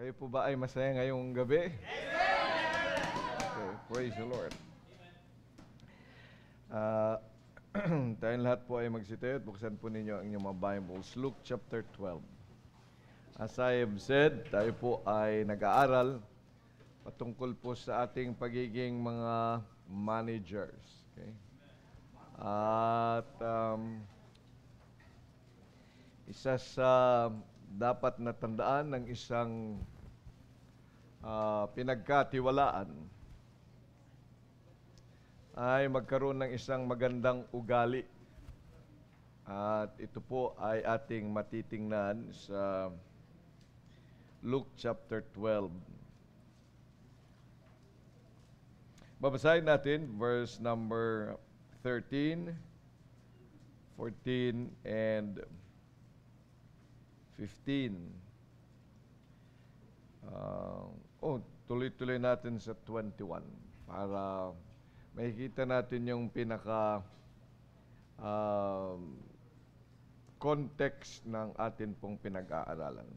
Kayo po ba ay masaya ngayong gabi? Okay, praise the Lord. Ah, tayong lahat po ay magsitayo at buksan po ninyo ang inyong mga Bibles. Luke chapter 12. As I have said, tayo po ay nag-aaral patungkol po sa ating pagiging mga managers. Okay? At isa sa dapat natandaan ng isang pinagkatiwalaan ay magkaroon ng isang magandang ugali. At ito po ay ating matitingnan sa Luke chapter 12. Babasahin natin verse number 13, 14, and 15. Tuloy-tuloy natin sa 21 para makikita natin yung pinaka context ng atin pong pinag-aaralan.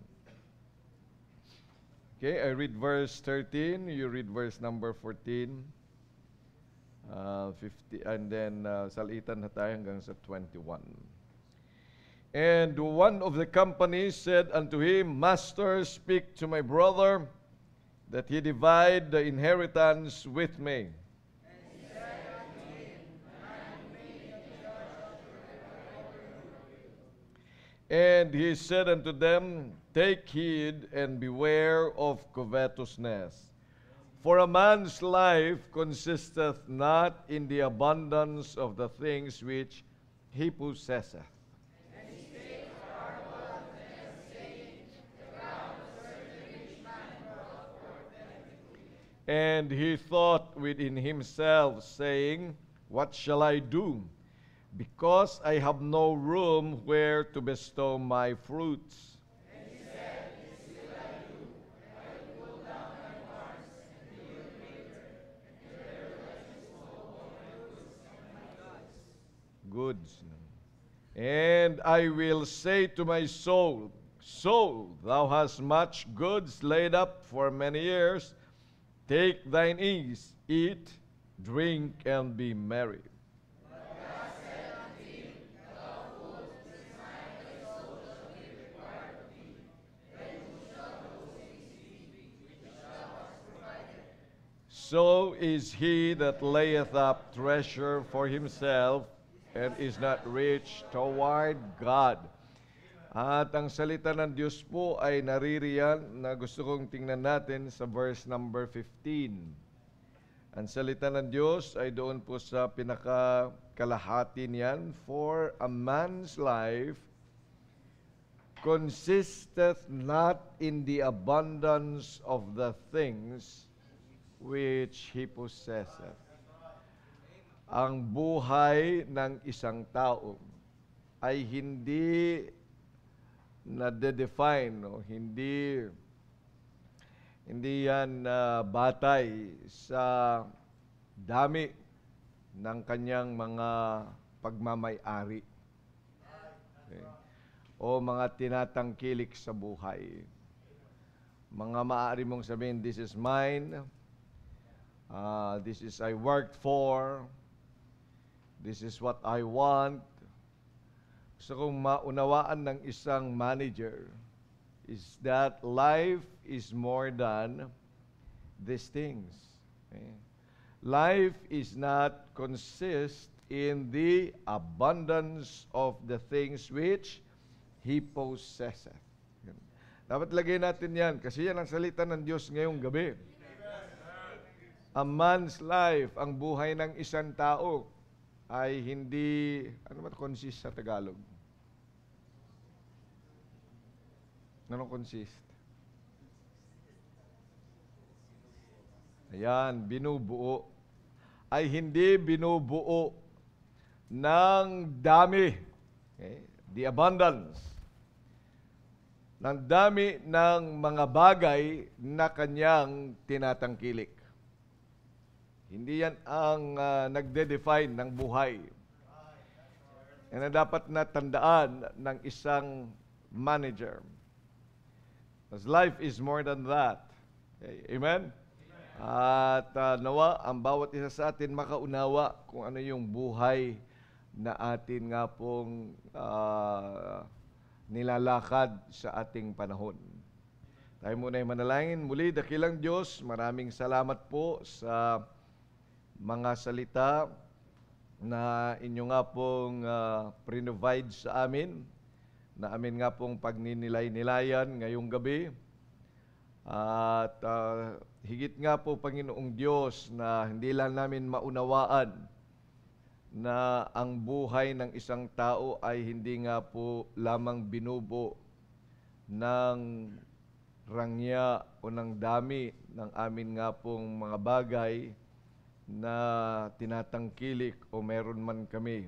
Okay, I read verse 13, you read verse number 14, 50, and then salitan na tayo hanggang sa 21. And one of the company said unto him, Master, speak to my brother, that he divide the inheritance with me. And he said unto him, Command me in the judge And he said unto them, Take heed and beware of covetousness. For a man's life consisteth not in the abundance of the things which he possesseth. And he thought within himself, saying, What shall I do? Because I have no room where to bestow my fruits. And he said, This will I do. I will pull down my barns and build greater, and there will I bestow all my goods and my goods. And I will say to my soul, Soul, thou hast much goods laid up for many years. Take thine ease, eat, drink, and be merry. But God said unto him, Thou fool, this night thy soul shall be required of thee. Then who shall those things be which thou hast provided? So is he that layeth up treasure for himself, and is not rich toward God. At ang salita ng Diyos po ay naririyan na gusto kong tingnan natin sa verse number 15. Ang salita ng Diyos ay doon po sa pinakakalahati niyan. For a man's life consisteth not in the abundance of the things which he possesseth. Ang buhay ng isang tao ay hindi na-define, no? Hindi yan batay sa dami ng kanyang mga pagmamay-ari. Okay? O mga tinatangkilik sa buhay. Mga maaari mong sabihin, this is mine, this is I worked for, this is what I want. Gusto kong maunawaan ng isang manager is that life is more than these things. Okay? Life is not consist in the abundance of the things which he possesseth. Dapat lagay natin yan kasi yan ang salita ng Diyos ngayong gabi. A man's life, ang buhay ng isang tao, ay hindi, ano ba consist sa Tagalog? Ano consist? Ayan, binubuo. Ay hindi binubuo ng dami. Okay? The abundance. Ng dami ng mga bagay na kanyang tinatangkilik. Hindi yan ang nagde-define ng buhay. Yan ang dapat na tandaan ng isang manager. Because life is more than that. Okay. Amen? At nawa, ang bawat isa sa atin makaunawa kung ano yung buhay na atin nga pong nilalakad sa ating panahon. Tayo muna ay manalangin. Muli, dakilang Diyos, maraming salamat po sa mga salita na inyo nga pong provide sa amin, na amin nga pong pagninilay-nilayan ngayong gabi. At higit nga po, Panginoong Diyos, na hindi lang namin maunawaan na ang buhay ng isang tao ay hindi nga po lamang binubo ng rangya o ng dami ng amin nga pong mga bagay na tinatangkilik o meron man kami.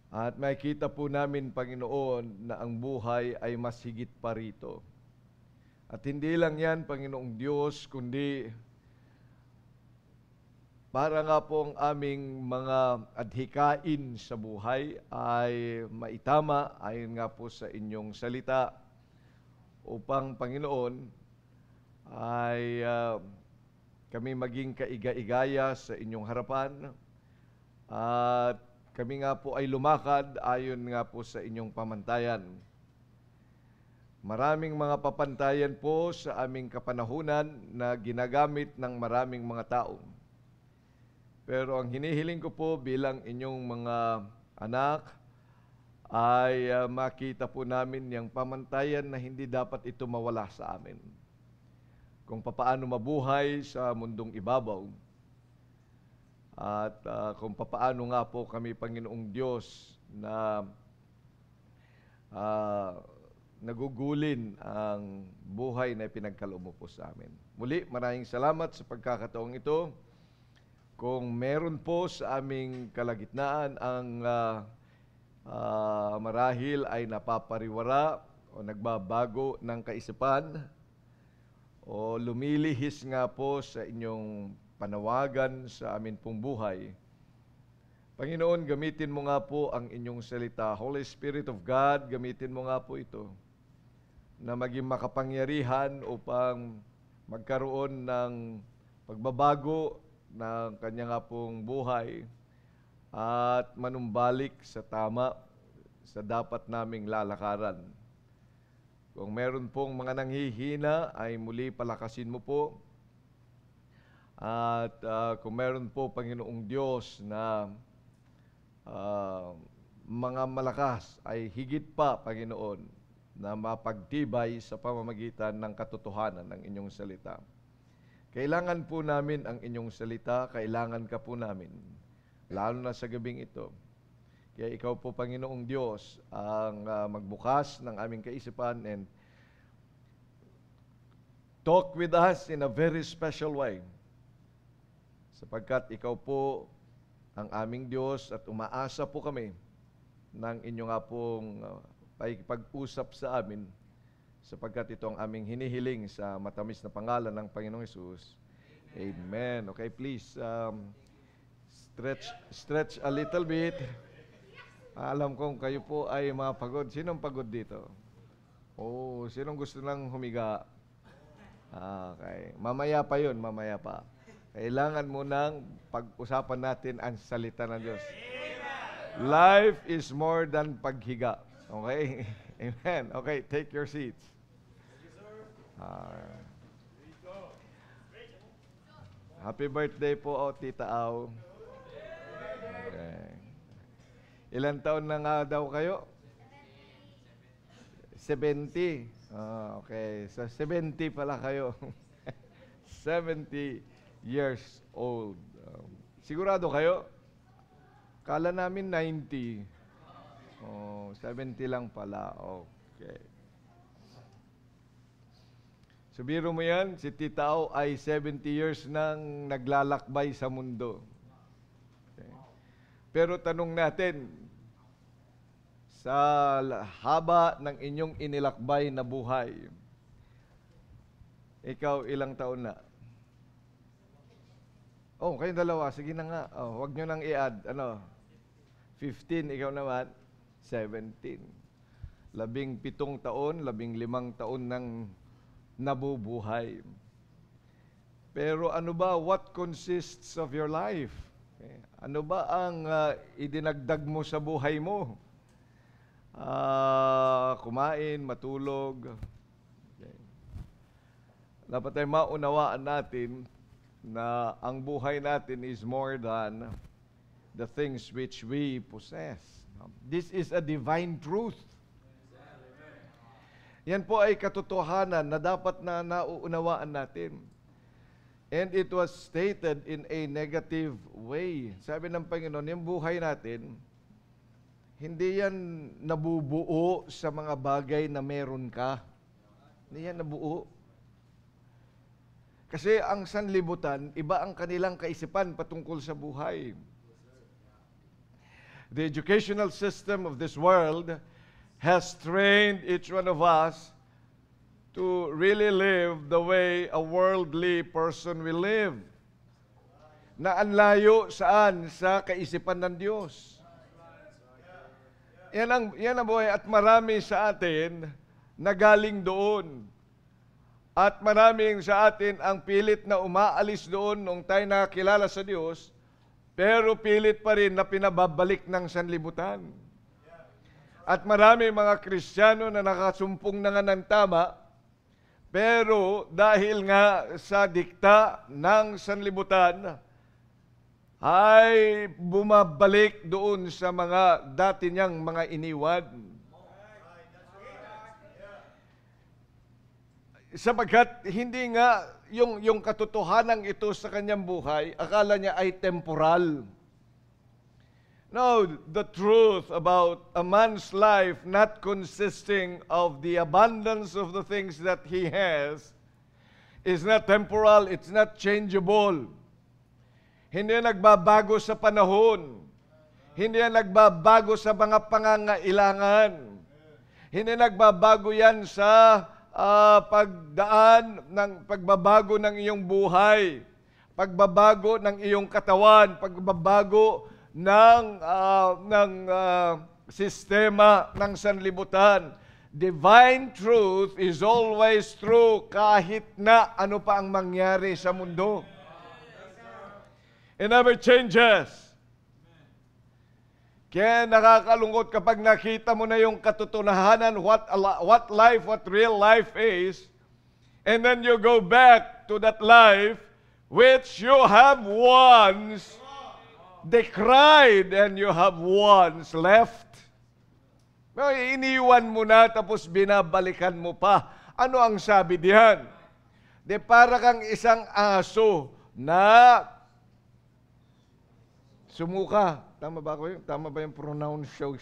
At makikita po namin, Panginoon, na ang buhay ay mas higit pa rito. At hindi lang yan, Panginoong Diyos, kundi para nga po ang aming mga adhikain sa buhay ay maitama ayon nga po sa inyong salita, upang, Panginoon, ay kami maging kaiga-igaya sa inyong harapan, at kami nga po ay lumakad ayon nga po sa inyong pamantayan. Maraming mga papantayan po sa aming kapanahunan na ginagamit ng maraming mga tao. Pero ang hinihiling ko po bilang inyong mga anak ay makita po namin yung pamantayan na hindi dapat ito mawala sa amin. Kung papaano mabuhay sa mundong ibabaw, at kung papaano nga po kami, Panginoong Diyos, na nagugulin ang buhay na pinagkaloob mo po sa amin. Muli, maraming salamat sa pagkakataong ito. Kung meron po sa aming kalagitnaan ang marahil ay napapariwara o nagbabago ng kaisipan o lumilihis nga po sa inyong panawagan sa amin pong buhay, Panginoon, gamitin mo nga po ang inyong salita. Holy Spirit of God, gamitin mo nga po ito na maging makapangyarihan upang magkaroon ng pagbabago ng kanya nga pong buhay at manumbalik sa tama sa dapat naming lalakaran. Kung meron pong mga nanghihina, ay muli palakasin mo po. At kung meron po, Panginoong Diyos, na mga malakas, ay higit pa, Panginoon, na mapagtibay sa pamamagitan ng katotohanan ng inyong salita. Kailangan po namin ang inyong salita, kailangan ka po namin, lalo na sa gabing ito. Kaya ikaw po, Panginoong Diyos, ang magbukas ng aming kaisipan and talk with us in a very special way. Sapagkat ikaw po ang aming Diyos at umaasa po kami ng inyo nga pong pag-usap sa amin, sapagkat ito ang aming hinihiling sa matamis na pangalan ng Panginoong Hesus. Amen. Okay, please stretch a little bit. Alam kong kayo po ay mga pagod. Sinong pagod dito? Oh, sinong gusto nang humiga? Okay. Mamaya pa yun, mamaya pa. Kailangan mo nang pag-usapan natin ang salita ng Diyos. Life is more than paghiga. Okay? Amen. Okay, take your seats. Happy birthday po, Tita Au. Okay. Ilan taon na nga daw kayo? 70. Okay. So, 70 pala kayo. 70 years old. Sigurado kayo? Kala namin 90. 70 lang pala. Okay. So, biro mo yan, si Tita Au ay 70 years nang naglalakbay sa mundo. Okay. Pero tanong natin, sa haba ng inyong inilakbay na buhay, ikaw ilang taon na? Oh, kayong dalawa, sige na nga. Oh, wag nyo nang i-add. 15, ikaw naman, 17. 17 taon, 15 taon nang nabubuhay. Pero ano ba, what consists of your life? Ano ba ang idinagdag mo sa buhay mo? Kumain, matulog. Okay. Dapat ay maunawaan natin na ang buhay natin is more than the things which we possess. This is a divine truth. Yan po ay katotohanan na dapat na nauunawaan natin. And it was stated in a negative way. Sabi ng Panginoon, yung buhay natin, hindi yan nabubuo sa mga bagay na meron ka. Hindi yan nabuo. Kasi ang sanlibutan, iba ang kanilang kaisipan patungkol sa buhay. The educational system of this world has trained each one of us to really live the way a worldly person will live. Na ang layo saan? Sa kaisipan ng Diyos. Yan ang buhay at marami sa atin na galing doon. At maraming sa atin ang pilit na umaalis doon nung tayo nakakilala sa Diyos, pero pilit pa rin na pinababalik ng sanlibutan. At marami mga Kristiyano na nakasumpong na nga ng tama, pero dahil nga sa dikta ng sanlibutan, ay bumabalik doon sa mga dati niyang mga iniwan. Sapagkat hindi nga yung katotohanan ito sa kanyang buhay, akala niya ay temporal. No, the truth about a man's life not consisting of the abundance of the things that he has is not temporal, it's not changeable. Hindi nagbabago sa panahon. Hindi nagbabago sa mga pangangailangan. Hindi nagbabago yan sa pagbabago ng iyong buhay, pagbabago ng iyong katawan, pagbabago ng sistema ng sanlibutan. Divine truth is always true kahit na ano pa ang mangyari sa mundo. It never changes. Kaya nakakalungkot kapag nakita mo na yung katotohanan, what life, what real life is, and then you go back to that life which you have once decried and you have once left. Iniwan mo na tapos binabalikan mo pa. Ano ang sabi diyan? De para kang isang aso na sumuka. Tama ba ako? Tama ba yung pronoun shows?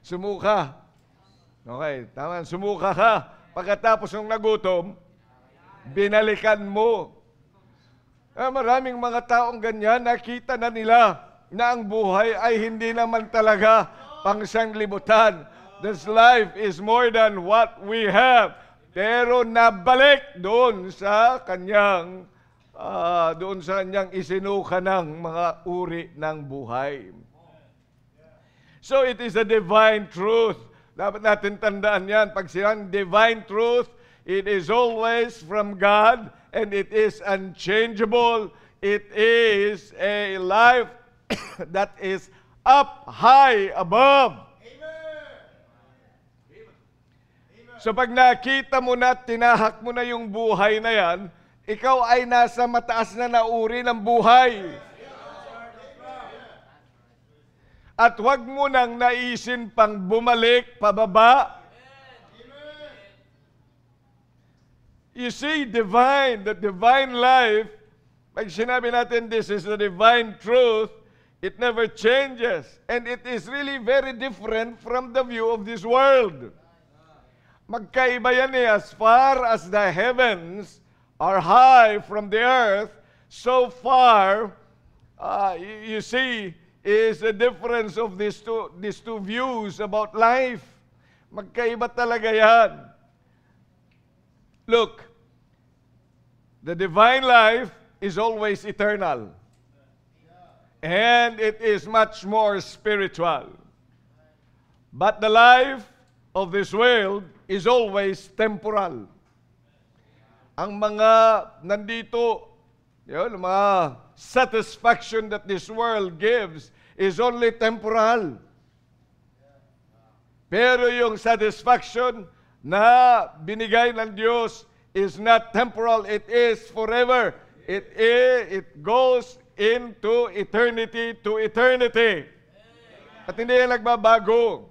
Sumuka. Okay, tama. Sumuka ka. Pagkatapos ng nagutom, binalikan mo. Maraming mga taong ganyan, nakita na nila na ang buhay ay hindi naman talaga pangsanglibutan. This life is more than what we have. Pero nabalik doon sa kanyang isinuka ng mga uri ng buhay. So it is a divine truth. Dapat natin tandaan yan. Pag sinang divine truth, it is always from God and it is unchangeable. It is a life that is up high above. So pag nakita mo na, tinahak mo na yung buhay na yan, ikaw ay nasa mataas na uri ng buhay. At huwag mo nang naisin pang bumalik pababa. You see, the divine life, pag sinabi natin this is the divine truth, it never changes. And it is really very different from the view of this world. Magkaiba yan as far as the heavens are high from the earth, so far, you see, is the difference of these two views about life. Magkaiba talaga yan. Look, the divine life is always eternal. And it is much more spiritual. But the life of this world is always temporal. Ang mga nandito, yun, mga satisfaction that this world gives is only temporal. Pero yung satisfaction na binigay ng Diyos is not temporal, it is forever. It goes into eternity to eternity. At hindi yan nagbabago.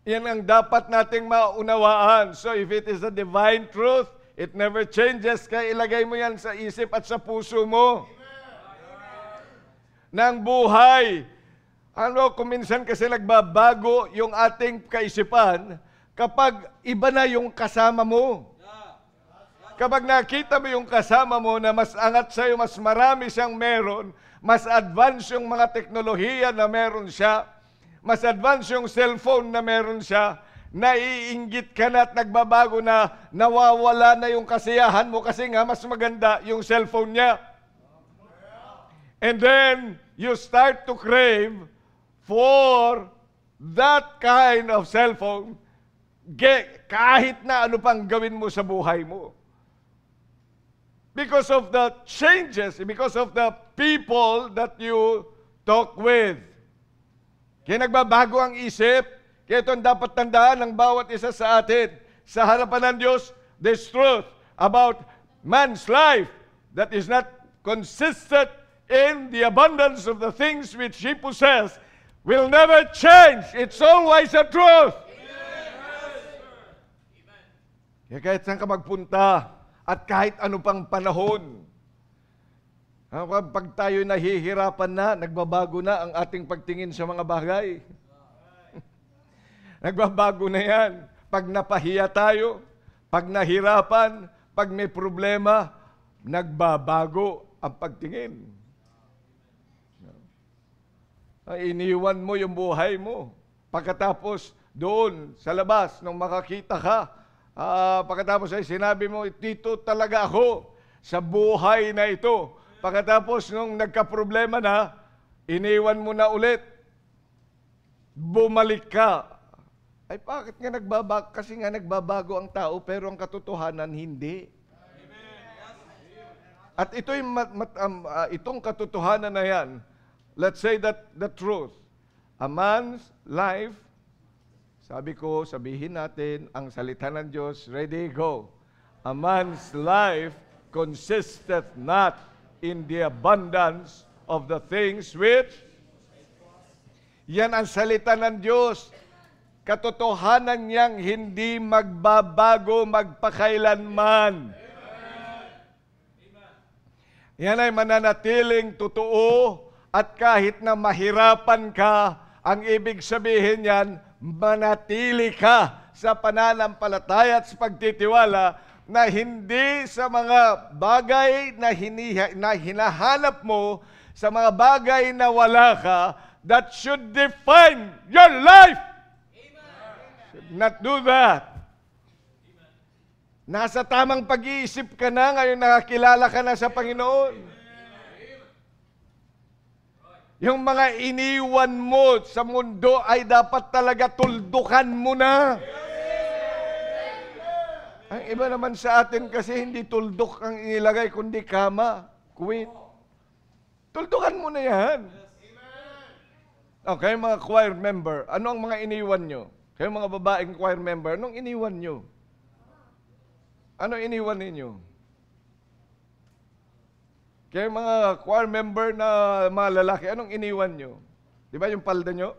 Yan ang dapat nating maunawaan. So if it is a divine truth, it never changes. Kaya ilagay mo yan sa isip at sa puso mo. Ng buhay. Kung minsan kasi nagbabago yung ating kaisipan kapag iba na yung kasama mo. Kapag nakita mo yung kasama mo na mas angat sa'yo, mas marami siyang meron, mas advance yung mga teknolohiya na meron siya, mas advance yung cellphone na meron siya, naiinggit ka na at nagbabago na, nawawala na yung kasiyahan mo kasi nga mas maganda yung cellphone niya. And then, you start to crave for that kind of cellphone kahit na ano pang gawin mo sa buhay mo. Because of the changes, because of the people that you talk with. Kaya nagbabago ang isip. Kaya ito ang dapat tandaan ng bawat isa sa atin. Sa harapan ng Diyos, this truth about man's life that is not consistent in the abundance of the things which he possesses will never change. It's always a truth. Kaya kahit saan ka magpunta at kahit ano pang panahon, pag tayo nahihirapan na, nagbabago na ang ating pagtingin sa mga bagay. Nagbabago na yan. Pag napahiya tayo, pag nahirapan, pag may problema, nagbabago ang pagtingin. Iniwan mo yung buhay mo. Pagkatapos doon sa labas, nung makakita ka, pagkatapos ay sinabi mo, dito talaga ako sa buhay na ito. Pagkatapos nung nagka-problema na, iniwan mo na ulit. Bumalik ka. Ay bakit nga nagbabago? Kasi nga nagbabago ang tao pero ang katotohanan hindi. At ito'y itong katotohanan na yan, let's say that the truth, a man's life, sabihin natin, ang salita ng Diyos, ready, go. A man's life consisteth not in the abundance of the things which, yan ang salita ng Diyos. Katotohanan niyang hindi magbabago magpakailanman. Yan ay mananatiling totoo at kahit na mahirapan ka, ang ibig sabihin yan, manatili ka sa pananampalataya at sa pagtitiwala na hindi sa mga bagay na hinahanap mo, sa mga bagay na wala ka, that should define your life. Should not do that. Nasa tamang pag-iisip ka na, ngayon nakakilala ka na sa Panginoon. Yung mga iniwan mo sa mundo ay dapat talaga tuldukan mo na. Ang iba naman sa atin kasi hindi tuldok ang inilagay, kundi kama, quit. Tuldukan mo na yan. Okay, mga choir member, ano ang mga iniwan nyo? Kayo mga babaeng choir member, anong iniwan nyo? Ano iniwan ninyo? Kayo mga choir member na mga lalaki, anong iniwan nyo? Di ba yung palda nyo?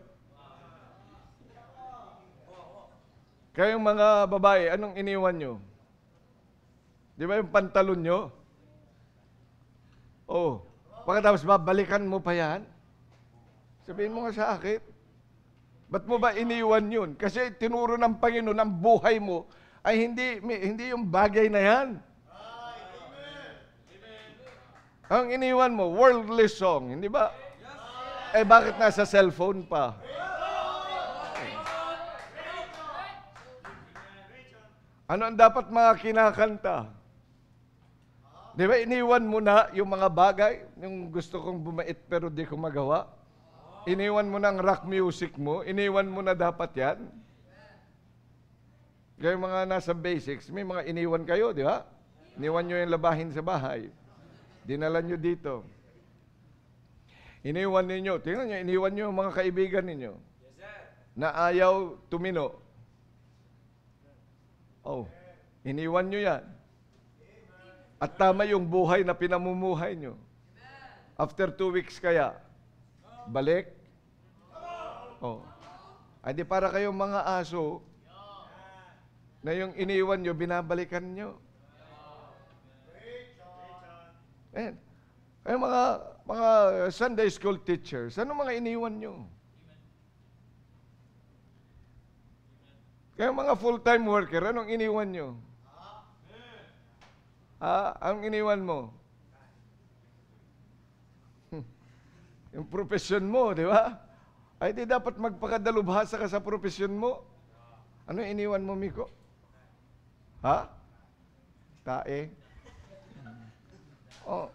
Kayong mga babae, anong iniwan nyo? Di ba yung pantalon nyo? Oh, pagkatapos babalikan mo pa yan? Sabihin mo nga sa akin, ba't mo ba iniwan yun? Kasi tinuro ng Panginoon ang buhay mo ay hindi yung bagay na yan. Ang iniwan mo, worldly song, hindi ba? Eh bakit nasa cellphone pa? Ano ang dapat mga kinakanta? Di ba iniwan mo na yung mga bagay, yung gusto kong bumait pero di ko magawa? Iniwan mo ng rock music mo, iniwan mo na dapat yan. Kaya mga nasa basics, may mga iniwan kayo, di ba? Iniwan nyo yung labahin sa bahay. Dinala nyo dito. Iniwan ninyo, tingnan nyo, iniwan nyo yung mga kaibigan ninyo. Na ayaw tumino. Oh, iniwan nyo yan. At tama yung buhay na pinamumuhay nyo. After 2 weeks kaya, balik? Oh. Ay di para kayong mga aso na yung iniwan nyo, binabalikan nyo. Ayan. Kaya mga Sunday school teachers, ano mga iniwan nyo? Kaya mga full-time worker, anong iniwan nyo? Anong iniwan mo? Yung profesyon mo, di ba? Ay di dapat magpakadalubhasa ka sa profesyon mo. Ano iniwan mo, Miko? Tae? Oh,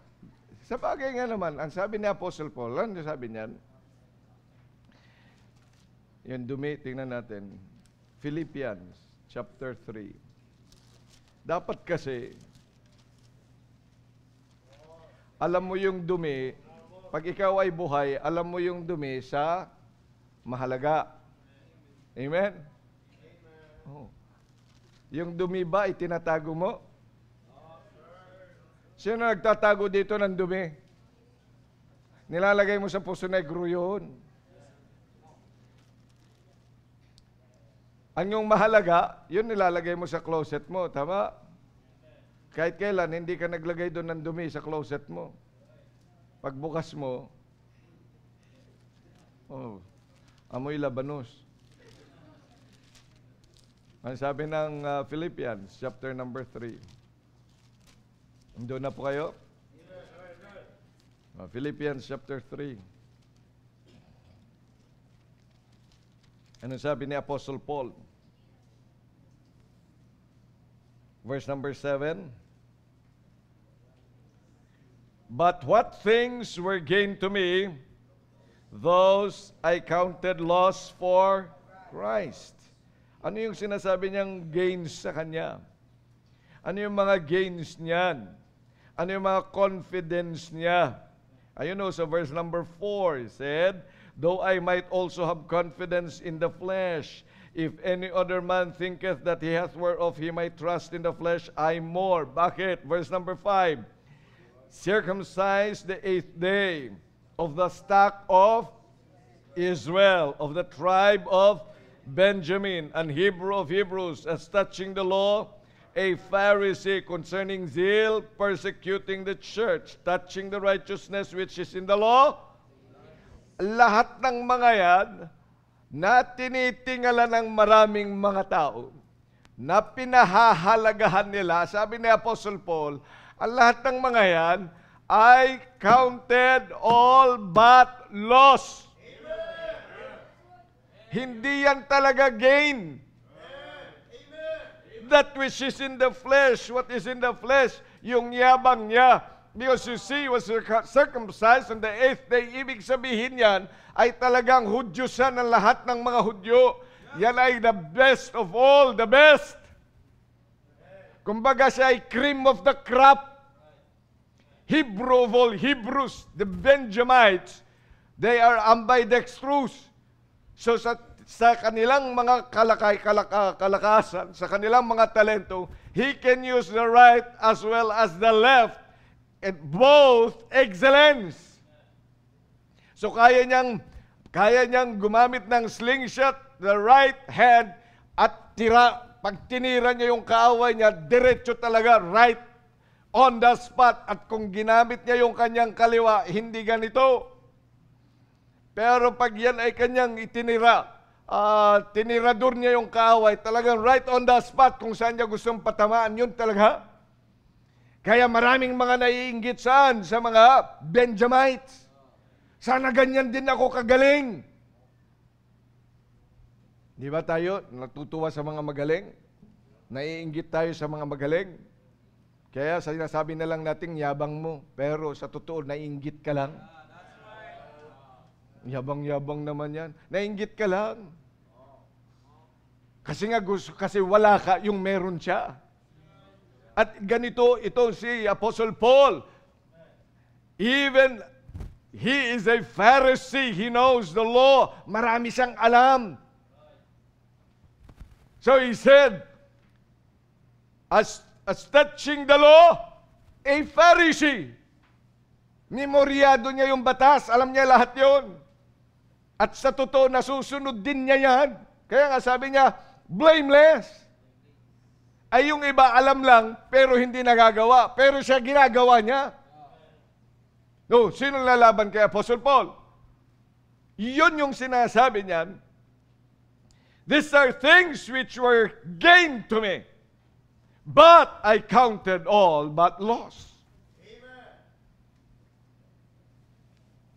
sa bagay nga naman, ang sabi ni Apostle Paul, ano sabi niyan? Yung dumi, tingnan natin. Philippians chapter 3. Dapat kasi, alam mo yung dumi, pag ikaw ay buhay, alam mo yung dumi sa mahalaga. Amen? Oh. Yung dumi ba, itinatago mo? Sino nagtatago dito ng dumi? Nilalagay mo sa Puso Negro yun. Ang yung mahalaga, yun nilalagay mo sa closet mo. Tama? Kahit kailan, hindi ka naglagay doon ng dumi sa closet mo. Pagbukas mo, amoy labanos. Ang sabi ng Philippians, chapter number 3. Doon na po kayo? Philippians chapter 3. Ano sabi ni Apostle Paul? Verse number 7. But what things were gained to me, those I counted loss for Christ. Ano yung sinasabi niyang gains sa kanya? Ano yung mga gains niyan? Ano yung mga confidence niya? Ayun o, sa verse number 4, he said, though I might also have confidence in the flesh, if any other man thinketh that he hath whereof he might trust in the flesh, I more. Bakit? Verse number 5, circumcised the 8th day of the stock of Israel, of the tribe of Benjamin, and Hebrew of Hebrews, as touching the law, a Pharisee, concerning zeal, persecuting the church, touching the righteousness which is in the law. Lahat ng mga yan na tinitingala ng maraming mga tao, na pinahahalagahan nila, sabi ni Apostle Paul, ang lahat ng mga yan ay counted all but loss. Hindi yan talaga gain. That which is in the flesh, what is in the flesh, yung yabang niya. Because you see, he was circumcised on the 8th day. Ibig sabihin yan ay talagang Hudyo siya ng lahat ng mga Hudyo. Yan ay the best of all, the best. Kumbaga siya ay cream of the crop. Hebrew of all Hebrews, the Benjamites, they are ambidextrous. So sa kanilang mga kalakasan, sa kanilang mga talento, he can use the right as well as the left, and both excellence. So kaya niyang gumamit ng slingshot, the right hand, at pag tinira niya yung kaaway niya, diretso talaga, right on the spot. At kung ginamit niya yung kanyang kaliwa, hindi ganito. Pero pag yan ay kanyang tinirador niya yung kaaway, talagang right on the spot kung saan niya gustong patamaan, yun talaga. Kaya maraming mga naiinggit saan? Sa mga Benjamites. Sana ganyan din ako kagaling. Di ba tayo natutuwa sa mga magaling? Naiinggit tayo sa mga magaling. Kaya sinasabi na lang natin yabang mo, pero sa totoo naiinggit ka lang. Yabang-yabang naman yan. Nainggit ka lang. Kasi nga kasi wala ka yung meron siya. At ganito, ito si Apostle Paul. Even he is a Pharisee. He knows the law. Marami siyang alam. So he said, as touching the law, a Pharisee. Memoryado niya yung batas. Alam niya lahat yon. At sa totoo, nasusunod din niya yan. Kaya nga sabi niya, blameless. Ay yung iba alam lang, pero hindi nagagawa. Pero siya ginagawa niya. No, sino lalaban kay Apostle Paul? Yun yung sinasabi niyan. These are things which were gain to me, but I counted all but loss. Amen.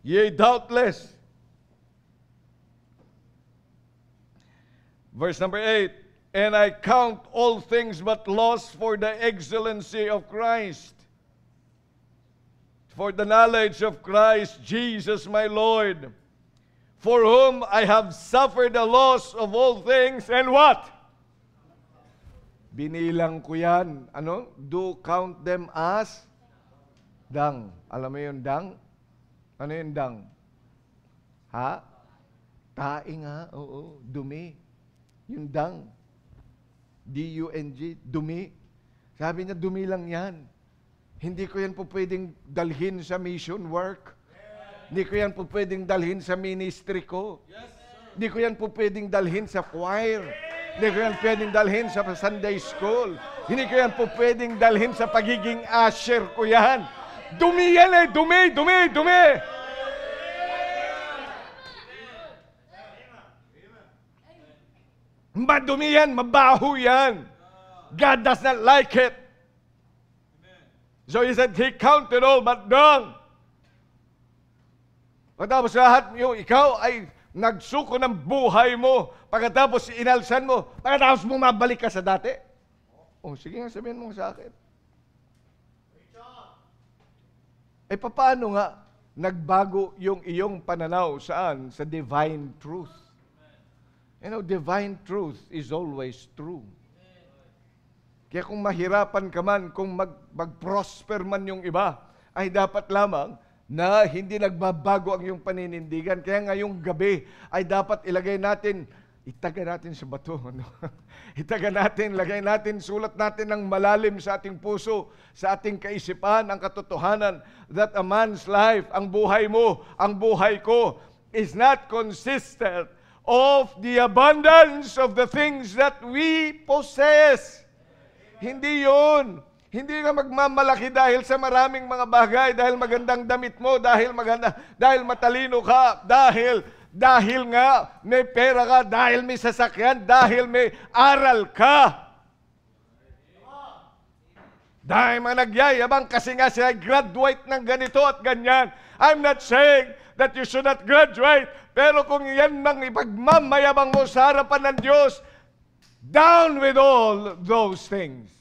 Yea, doubtless. Verse number 8. And I count all things but loss for the excellency of Christ, for the knowledge of Christ Jesus my Lord, for whom I have suffered the loss of all things, and what? Binilang ko yan. Ano? Do count them as dung. Alam mo yung dung? Ano yung dung? Ha? Tae nga. Oo. Dumi. Yung dung. D-U-N-G. Dumi. Sabi niya, dumi lang yan. Hindi ko yan po pwedeng dalhin sa mission work. Hindi ko yan po pwedeng dalhin sa ministry ko. Hindi ko yan po pwedeng dalhin sa choir. Hindi ko yan pwedeng dalhin sa Sunday school. Hindi ko yan po pwedeng dalhin sa pagiging usher ko yan. Dumi yan eh! Dumi! Dumi! Dumi! Madumi yan! Mabaho yan! God does not like it. So he said, he counted all but dung. Pagkatapos lahat yung ikaw ay nagsuko ng buhay mo. Pagkatapos inalsan mo. Pagkatapos bumabalik ka sa dati. Oh, sige nga, sabihin mo sa akin. Eh, paano nga nagbago yung iyong pananaw saan? Sa divine truth. You know, divine truth is always true. Kaya kung mahirapan ka man, kung mag-prosper man yung iba, ay dapat lamang na hindi nagbabago ang iyong paninindigan. Kaya ngayong gabi ay dapat ilagay natin, itaga natin sa bato. No? Itaga natin, lagay natin, sulat natin ng malalim sa ating puso, sa ating kaisipan, ang katotohanan that a man's life, ang buhay mo, ang buhay ko, is not consistent of the abundance of the things that we possess. Hindi yun. Hindi ka magmamalaki dahil sa maraming mga bagay, dahil magandang damit mo, dahil matalino ka, dahil nga may pera ka, dahil may sasakyan, dahil may aral ka. Dahil mga nagyayabang kasi nga siya graduate ng ganito at ganyan. I'm not saying that you should not graduate, pero kung yan nang ipagmamayabang mo sa harapan ng Diyos, down with all those things.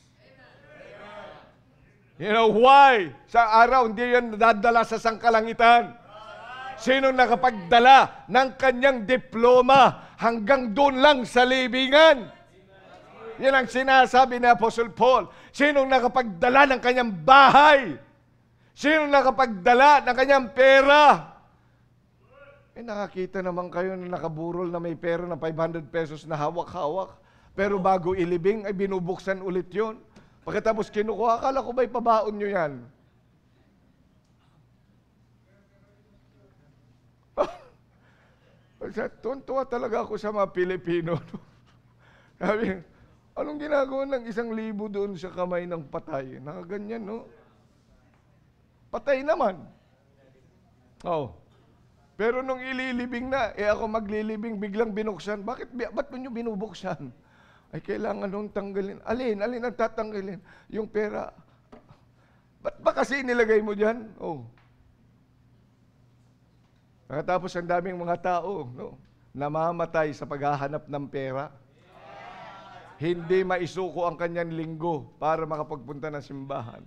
You know why? Sa araw, hindi yan dadala sa sangkalangitan. Sino nakapagdala ng kanyang diploma hanggang doon lang sa libingan? Yan ang sinasabi ni Apostle Paul. Sino nakapagdala ng kanyang bahay? Sino nakapagdala ng kanyang pera? Eh, nakakita naman kayo na nakaburol na may pera na 500 pesos na hawak-hawak. Pero bago ilibing, ay binubuksan ulit yun. Pagkatapos kinukuha, akala ko ba'y pabaon nyo yan? Tuntua talaga ako sa mga Pilipino. Sabi, anong ginagawa ng 1,000 doon sa kamay ng patay? Nakaganyan, no? Patay naman. Oh. Pero nung ililibing na, ako maglilibing, biglang binuksan. Ba't mo nyo binubuksan? Ay, kailangan nung tanggalin. Alin ang tatanggalin? Yung pera. Ba't ba kasi nilagay mo dyan? Oh. Nakatapos ang daming mga tao, no? Namamatay sa paghahanap ng pera. Hindi maisuko ang kanyang linggo para makapagpunta ng simbahan.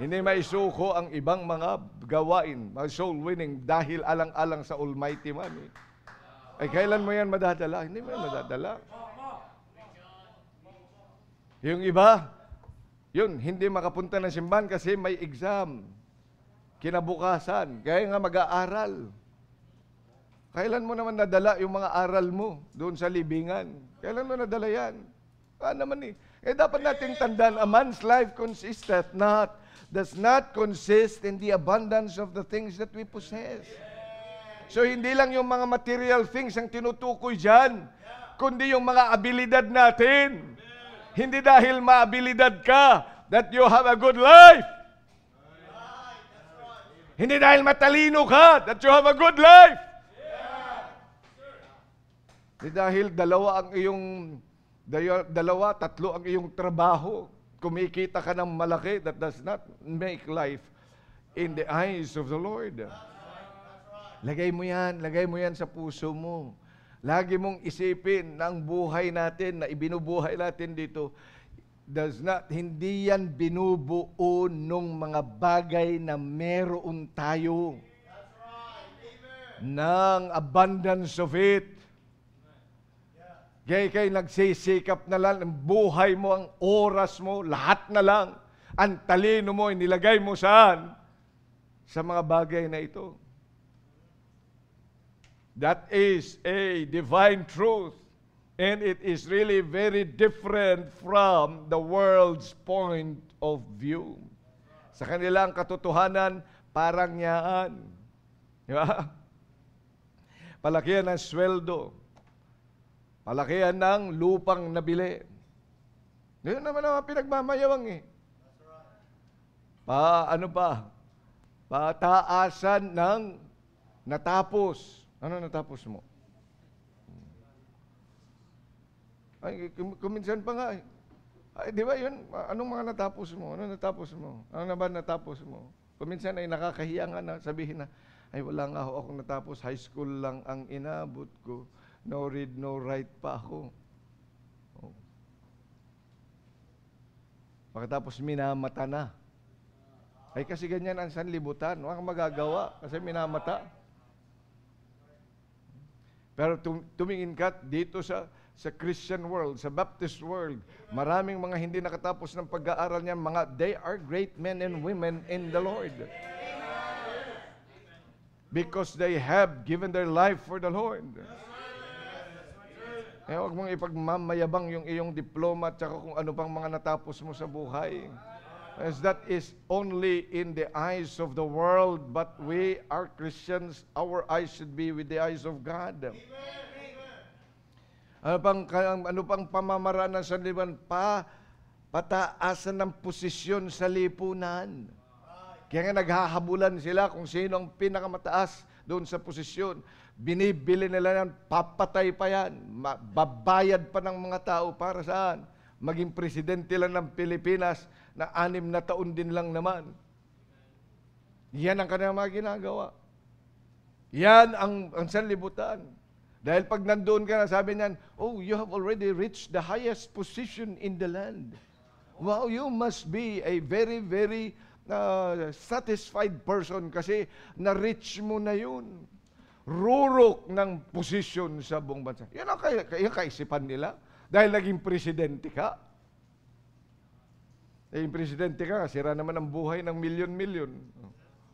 Hindi maisuko ang ibang mga gawain, mga soul winning, dahil alang-alang sa Almighty man. Ay, kailan mo yan madadala? Hindi mo yan madadala. Yung iba, yun, hindi makapunta ng simbahan kasi may exam. Kinabukasan, kaya nga mag-aaral. Kailan mo naman nadala yung mga aral mo doon sa libingan? Kailan mo nadala yan? Naman eh. Dapat nating tandaan, a man's life does not consist in the abundance of the things that we possess. So, hindi lang yung mga material things ang tinutukoy dyan, kundi yung mga abilidad natin. Hindi dahil maabilidad ka that you have a good life. Hindi dahil matalino ka that you have a good life. Hindi dahil tatlo ang iyong trabaho, kumikita ka ng malaki, that does not make life in the eyes of the Lord. Lagay mo yan sa puso mo. Lagi mong isipin na ang buhay natin, na ibinubuhay natin dito, hindi yan binubuo ng mga bagay na meron tayo. Ng abundance of it. Kaya nagsisikap na lang, ang buhay mo, ang oras mo, lahat na lang, ang talino mo, inilagay mo saan? Sa mga bagay na ito. That is a divine truth. And it is really very different from the world's point of view. Sa kanilang katotohanan, parang yaan. Di ba? Palakihan ng sweldo. Palakihan ng lupang nabili. Ngayon naman ang pinagmamayawang eh. Pataasan ng natapos. Ano natapos mo? Ay, kuminsan pa nga eh. Ay, di ba yun? Anong mga natapos mo? Ano natapos mo? Ano na ba natapos mo? Kuminsan ay nakakahiya nga na sabihin na, ay wala nga ako natapos. High school lang ang inabot ko. No read, no write pa ako. Oh. Pagkatapos minamata na. Ay kasi ganyan ang sanlibutan. Wala kang magagawa kasi minamata. Pero tumingin ka dito sa Christian world, sa Baptist world, maraming mga hindi nakatapos ng pag-aaral niyan, they are great men and women in the Lord. Because they have given their life for the Lord. Eh, huwag mong ipagmamayabang yung iyong diploma at saka kung ano pang mga natapos mo sa buhay. As that is only in the eyes of the world, but we are Christians, our eyes should be with the eyes of God. Ano pang pamamaraan ng sanlibutan? Pataasan ng posisyon sa lipunan. Kaya nga naghahabulan sila kung sino ang pinakamataas doon sa posisyon. Binibili nila yan, papatay pa yan, babayad pa ng mga tao para saan? Maging presidente lang ng Pilipinas na 6 na taon din lang naman. Yan ang kanilang mga ginagawa. Yan ang sanlibutan. Dahil pag nandoon ka na, sabi niyan, oh, you have already reached the highest position in the land. Wow, you must be a very, very satisfied person kasi na-reach mo na yun. Rurok ng posisyon sa buong bansa. Yan ang kaisipan nila. Dahil naging presidente ka. Naging presidente ka, sira naman ang buhay ng milyon-milyon.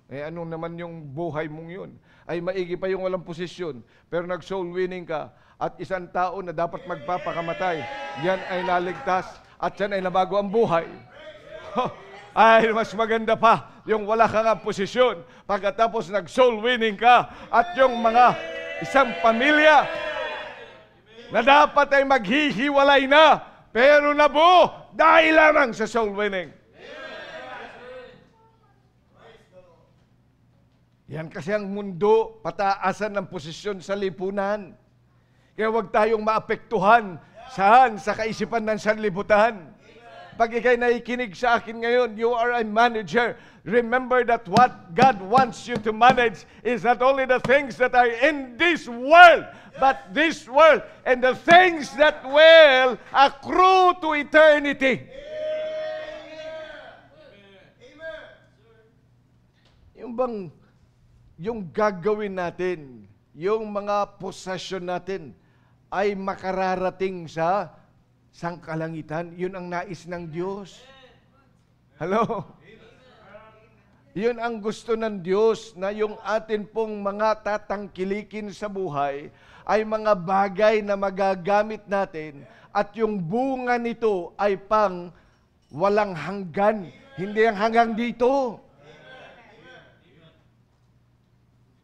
Eh ano naman yung buhay mong yun? Ay maigi pa yung walang posisyon, pero nag-soul winning ka, at isang tao na dapat magpapakamatay, yan ay naligtas, at yan ay nabago ang buhay. Ay, mas maganda pa yung wala ka nga posisyon, pagkatapos nag-soul winning ka, at yung mga isang pamilya na dapat ay maghihiwalay na, pero nabuo dahil lamang sa soul winning. Yan kasi ang mundo, pataasan ng posisyon sa lipunan. Kaya huwag tayong maapektuhan saan? Sa kaisipan ng sanlibutan. Pag ikay naikinig sa akin ngayon, you are a manager. Remember that what God wants you to manage is not only the things that are in this world, but this world and the things that will accrue to eternity. yung bang, yung gagawin natin, yung mga possession natin, ay makararating sa sangkalangitan. Yun ang nais ng Diyos. Hello? Yun ang gusto ng Diyos, na yung atin pong mga tatangkilikin sa buhay ay mga bagay na magagamit natin at yung bunga nito ay pang walang hanggan. Hindi ang hanggang dito.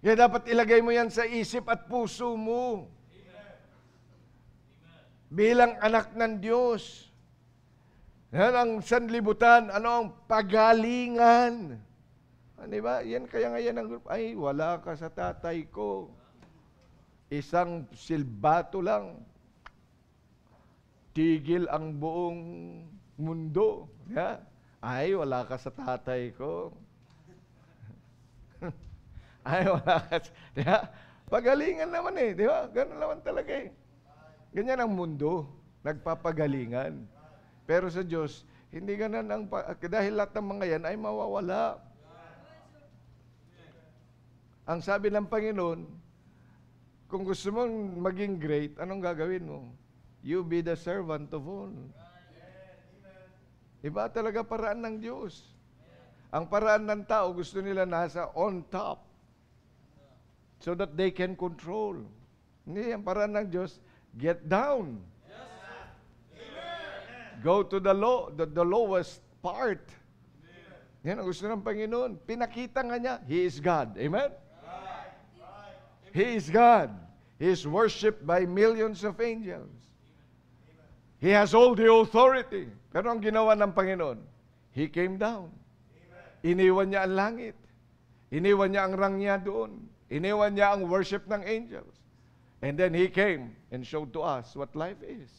Kaya dapat ilagay mo yan sa isip at puso mo. Bilang anak ng Diyos. Yan ang sanlibutan. Ano ang pagalingan? Di ba? Yan kaya nga yan ang group. Ay, wala ka sa tatay ko. Isang silbato lang. Tigil ang buong mundo. Yeah? Ay, wala ka sa tatay ko. Ay, wala ka sa... Yeah? Pagalingan naman eh. Di ba? Ganun naman talaga eh. Ganyan ang mundo. Nagpapagalingan. Pero sa Diyos, hindi ganun ang... Dahil lahat ng mga yan ay mawawala. Ang sabi ng Panginoon, kung gusto mong maging great, anong gagawin mo? You be the servant of all. Iba talaga paraan ng Diyos. Ang paraan ng tao, gusto nila nasa on top. So that they can control. Hindi, ang paraan ng Diyos, get down. Go to the lowest part. Yan ang gusto ng Panginoon. Pinakita nga niya, He is God. Amen? He is God. He is worshipped by millions of angels. He has all the authority. Pero ang ginawa ng Panginoon, He came down. Iniwan niya ang langit. Iniwan niya ang rang niya doon. Iniwan niya ang worship ng angels. And then He came and showed to us what life is.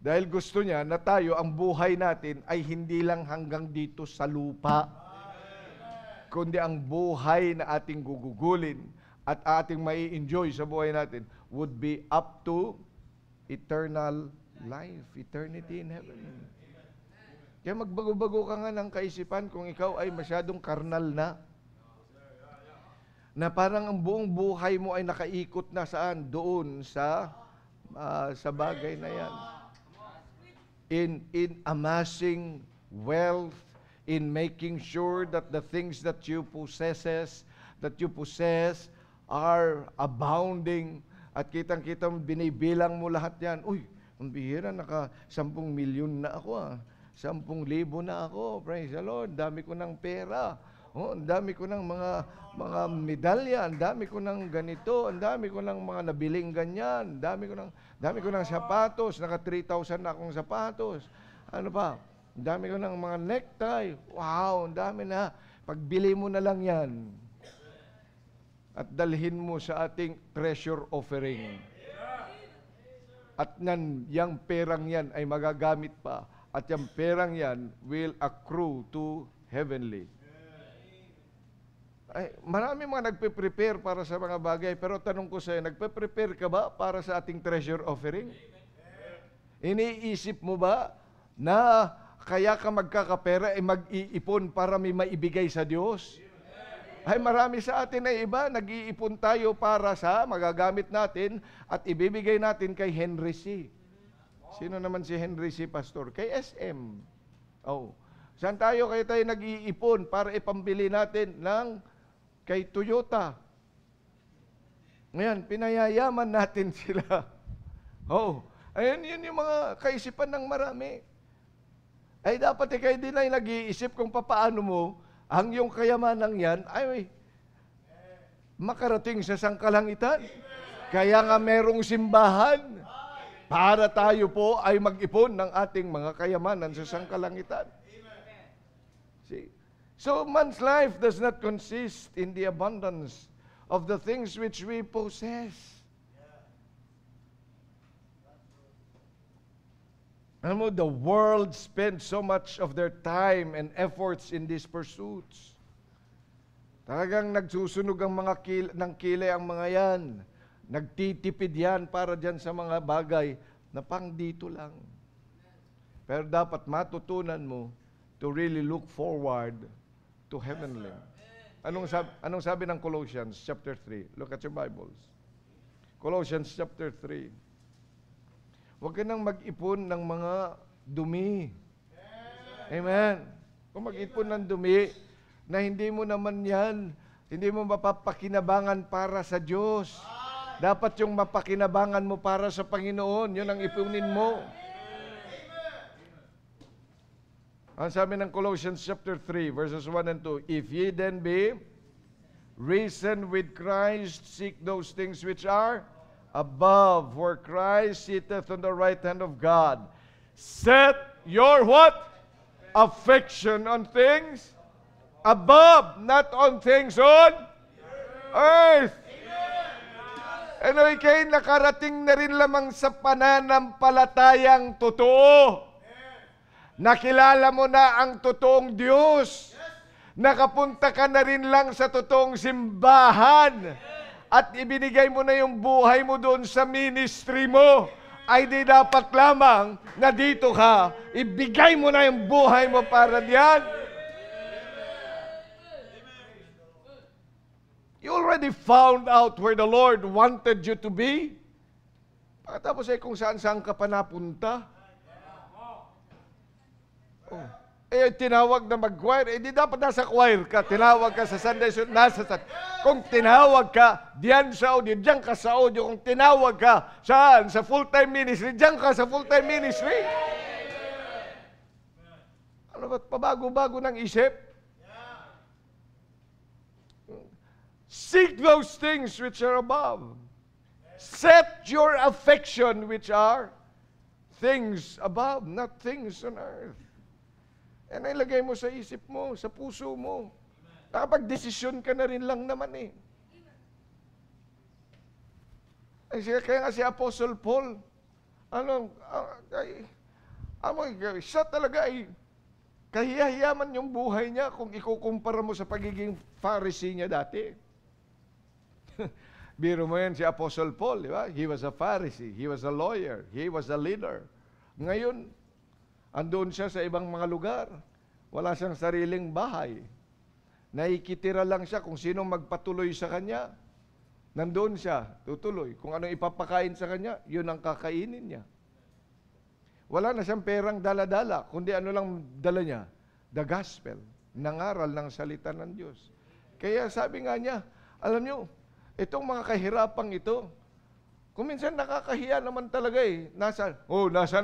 Dahil gusto niya na tayo, ang buhay natin ay hindi lang hanggang dito sa lupa, kundi ang buhay na ating gugugulin at ating mai-enjoy sa buhay natin would be up to eternal life, eternity in heaven. Kaya magbago-bago ka nga ng kaisipan kung ikaw ay masyadong karnal na. Na parang ang buong buhay mo ay nakaikot na saan? Doon sa bagay na yan. In amassing wealth, in making sure that the things that you possess are abounding. At kitang-kita binibilang mo lahat yan. Uy, ang bihira, naka 10 milyon na ako 10,000 na ako. Praise the Lord. Dami ko ng pera. Oh, ang dami ko ng mga medalya, ang dami ko ng ganito, ang dami ko ng mga nabiling ganyan, dami ko ng sapatos, naka 3,000 na akong sapatos. Ano pa? Ang dami ko ng mga necktie. Wow, ang dami na. Pagbili mo na lang yan. At dalhin mo sa ating treasure offering. At yang perang yan ay magagamit pa. At yung perang yan will accrue to heavenly. Ay, marami mga nagpe-prepare para sa mga bagay, pero tanong ko sa'yo, nagpe-prepare ka ba para sa ating treasure offering? Iniisip mo ba na kaya ka magkakapera ay mag-iipon para may maibigay sa Diyos? Ay, marami sa atin ay iba, nag-iipon tayo para sa magagamit natin at ibibigay natin kay Henry C. Sino naman si Henry C, Pastor? Kay SM. Oh. Saan tayo nag-iipon para ipambili natin kay Toyota? Ngayon, pinayayaman natin sila. Oh, ayun, yun yung mga kaisipan ng marami. Ay, dapat kayo din ay nag-iisip kung papaano mo ang yung kayamanang yan ay makarating sa sangkalangitan. Kaya nga merong simbahan para tayo po ay mag-ipon ng ating mga kayamanan sa sangkalangitan. See? So man's life does not consist in the abundance of the things which we possess. Alam mo, the world spends so much of their time and efforts in these pursuits. Talagang nagsusunog ang mga ng kilay ang mga yan. Nagtitipid yan para dyan sa mga bagay na pang dito lang. Pero dapat matutunan mo to really look forward to heavenly. Anong sabi ng Colossians chapter 3? Look at your Bibles. Colossians chapter 3. Huwag ka nang mag-ipon ng mga dumi. Amen. Kung mag-ipon ng dumi, na hindi mo naman yan, hindi mo mapapakinabangan para sa Diyos. Dapat yung mapakinabangan mo para sa Panginoon. Yun ang ipunin mo. Ang sabi ng Colossians chapter 3, verses 1 and 2, If ye then be risen with Christ, seek those things which are above, where Christ sitteth on the right hand of God. Set your what? Affection on things above, not on things on earth. Ano, ikay nakarating na rin lamang sa pananampalatayang totoo. Nakilala mo na ang totoong Diyos. Nakapunta ka na rin lang sa totoong simbahan. At ibinigay mo na yung buhay mo doon sa ministry mo. Ay di dapat lamang na dito ka, ibigay mo na yung buhay mo para diyan. You already found out where the Lord wanted you to be. Pagkatapos ay kung saan-saan ka pa napunta. Oh. Eh, tinawag na mag-choir. Eh, di dapat nasa choir ka. Tinawag ka sa Sunday, nasa Sunday. Kung tinawag ka, diyan sa audio, diyan ka sa audio. Kung tinawag ka, saan? Sa full-time ministry, diyan ka sa full-time ministry. Ano ba't pabago-bago ng isip? Seek those things which are above. Set your affection which are things above, not things on earth. Yan ay lagay mo sa isip mo, sa puso mo. Nakapag-desisyon ka na rin lang naman eh. Kaya nga si Apostle Paul, siya talaga ay kahiyahiyaman yung buhay niya kung ikukumpara mo sa pagiging Pharisee niya dati. Biro mo yan si Apostle Paul, di ba? He was a Pharisee, he was a lawyer, he was a leader. Ngayon, andun siya sa ibang mga lugar. Wala siyang sariling bahay. Naikitira lang siya kung sinong magpatuloy sa kanya. Nandun siya, tutuloy. Kung anong ipapakain sa kanya, yun ang kakainin niya. Wala na siyang perang dala-dala, kundi ano lang dala niya? The gospel. Nangaral ng salita ng Diyos. Kaya sabi nga niya, alam niyo, itong mga kahirapang ito, kung minsan nakakahiya naman talaga eh. Nasa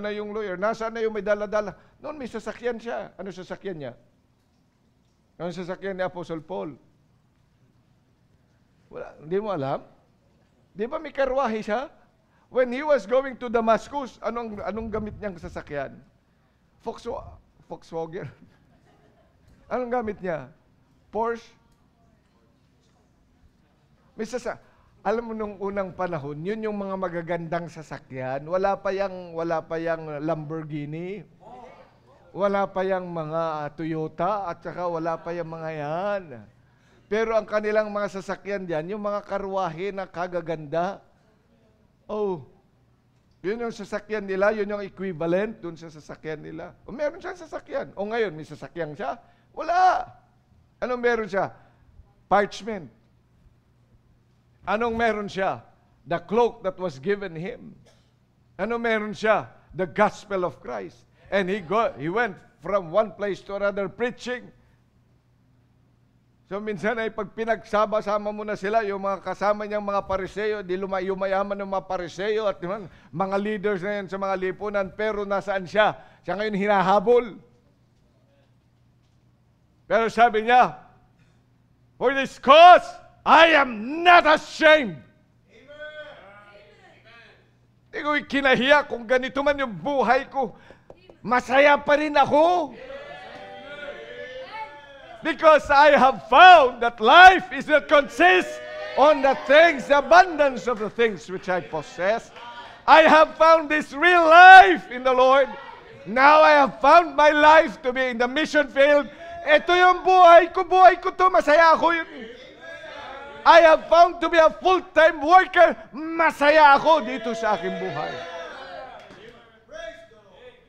na yung lawyer, nasa na yung may dala-dala. Noon may sasakyan siya. Ano sasakyan niya? Ano sasakyan ni Apostle Paul? Wala, hindi mo alam? Di ba may karwahe siya? When he was going to Damascus, anong gamit niyang sasakyan? Volkswagen. Anong gamit niya? Porsche? May alam mo nung unang panahon, yun yung mga magagandang sasakyan. Wala pa yang Lamborghini. Wala pa yang mga Toyota at saka wala pa yang mga yan. Pero ang kanilang mga sasakyan diyan, yung mga karwahe na kagaganda. Oh, yun yung sasakyan nila, yun yung equivalent dun sa sasakyan nila. O meron siyang sasakyan. O ngayon, may sasakyan siya? Wala. Anong meron siya? Parchment. Anong meron siya? The cloak that was given him. Anong meron siya? The gospel of Christ. And he went from one place to another preaching. So minsan ay pag pinagsama-sama mo na sila, yung mga kasama niyang mga Pariseo, di yumayaman ng mga Pariseo at mga leaders na yan sa mga lipunan, pero nasaan siya? Siya ngayon hinahabol. Pero sabi niya, for this cause, I am not ashamed. Hindi ko kinahiya kung ganito man yung buhay ko. Masaya pa rin ako. Because I have found that life is not consist on the things, the abundance of the things which I possess. I have found this real life in the Lord. Now I have found my life to be in the mission field. Ito yung buhay ko to, masaya ako yun. I have found to be a full-time worker. Masaya ako dito sa aking buhay.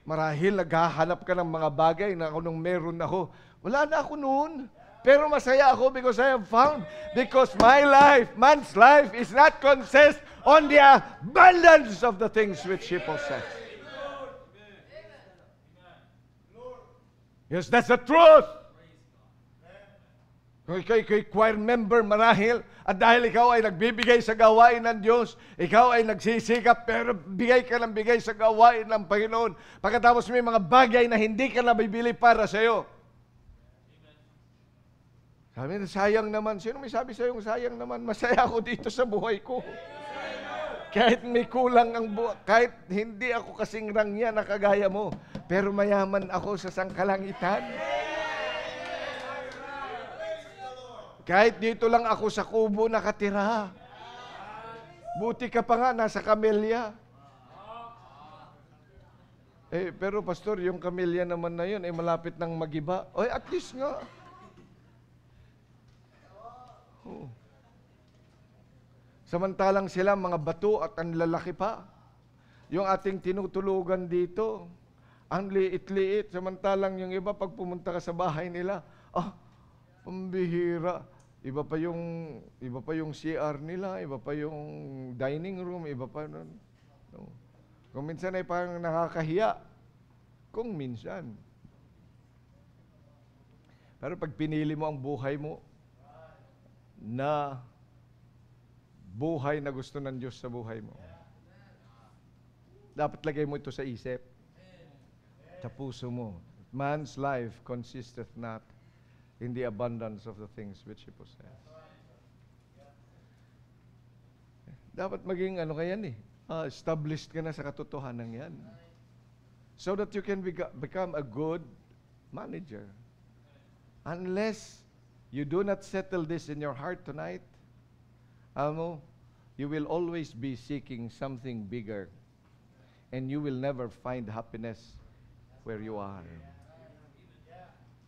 Marahil naghahanap ka ng mga bagay na kung nung meron ako. Wala na ako noon. Pero masaya ako because I have found, because my life, man's life, is not consist on the abundance of the things which he possesses. Yes, that's the truth. Kung ikaw'y choir member marahil, at dahil ikaw ay nagbibigay sa gawain ng Diyos, ikaw ay nagsisikap, pero bigay ka ng bigay sa gawain ng Panginoon. Pagkatapos may mga bagay na hindi ka nabibili para sa iyo. Sabi na, sayang naman. Sino may sabi sa iyo, sayang naman? Masaya ako dito sa buhay ko. Kahit may kulang ang buhay, kahit hindi ako kasing rangya na kagaya mo, pero mayaman ako sa sangkalangitan. Kahit dito lang ako sa kubo nakatira. Buti ka pa nga, nasa kamelya. Pero pastor, yung kamelya naman na yun, malapit nang magiba. At least nga. Samantalang sila, mga bato at ang lalaki pa. Yung ating tinutulugan dito, ang liit-liit. Samantalang yung iba, pag pumunta ka sa bahay nila, pambihira. Iba pa yung CR nila, iba pa yung dining room, iba pa nun. No. Kung minsan ay parang nakakahiya. Kung minsan. Pero pag pinili mo ang buhay mo na buhay na gusto ng Diyos sa buhay mo, dapat lagay mo ito sa isip, sa puso mo. Man's life consisteth not in the abundance of the things which he possesses. Dapat maging established ka na sa katotohanan yan. So that you can become a good manager. Unless you do not settle this in your heart tonight, you will always be seeking something bigger. And you will never find happiness where you are.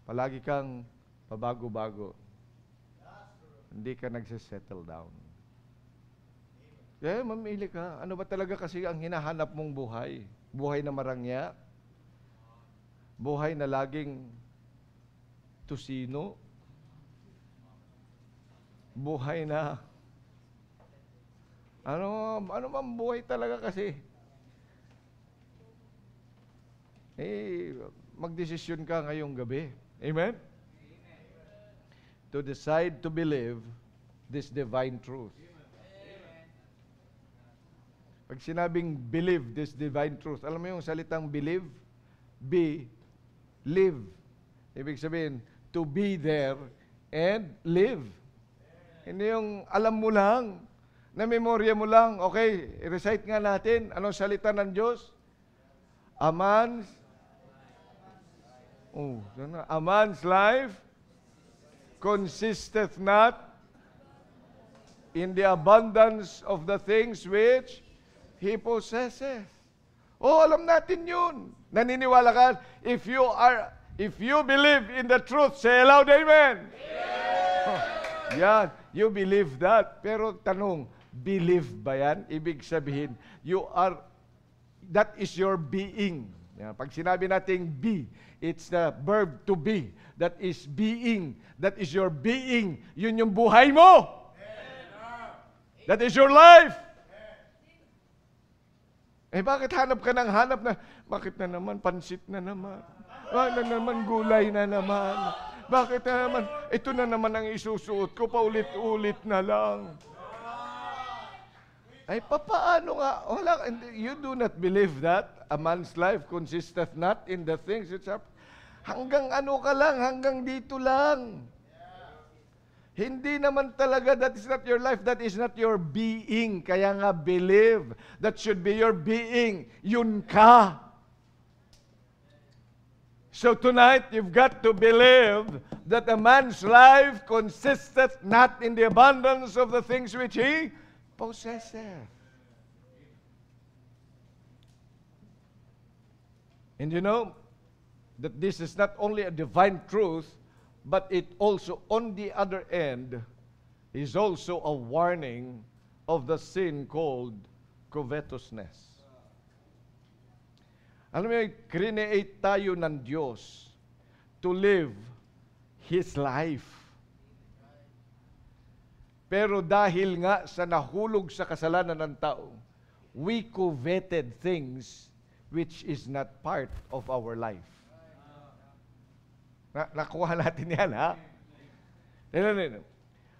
Palagi kang pabago-bago. Hindi ka nagsisettle down. Kaya mamili ka. Ano ba talaga kasi ang hinahanap mong buhay? Buhay na marangya? Buhay na laging tusino? Buhay na ano man buhay talaga kasi? Magdesisyon ka ngayong gabi. Amen? To decide to believe this divine truth. Pag sinabing believe this divine truth, alam mo yung salitang believe? Be, live. Ibig sabihin, to be there and live. Hindi yung alam mo lang, na memorya mo lang, okay, i-recite nga natin, anong salita ng Diyos? A man's life consisteth not in the abundance of the things which he possesses. Alam natin yun. Naniniwala ka? If you believe in the truth, say aloud, amen. Yan, you believe that. Pero tanong, believe ba yan? Ibig sabihin, that is your being. Yan, pag sinabi nating be, it's the verb to be. That is being. That is your being. Yun yung buhay mo. That is your life. Bakit hanap ka ng hanap na, bakit na naman, pansit na naman? Bakit na naman, gulay na naman? Bakit na naman, ito na naman ang isusuot ko, paulit-ulit na lang. Papaano nga? You do not believe that a man's life consisteth not in the things which are... Hanggang ano ka lang, hanggang dito lang. Hindi naman talaga, that is not your life, that is not your being. Kaya nga, believe. That should be your being. Yun ka. So tonight, you've got to believe that a man's life consisteth not in the abundance of the things which he possesses. And you know that this is not only a divine truth, but it also, on the other end, is also a warning of the sin called covetousness. Alam mo, create tayo ng Diyos to live His life. Pero dahil nga sa nahulog sa kasalanan ng tao, we coveted things which is not part of our life. Nakuha natin yan, ha?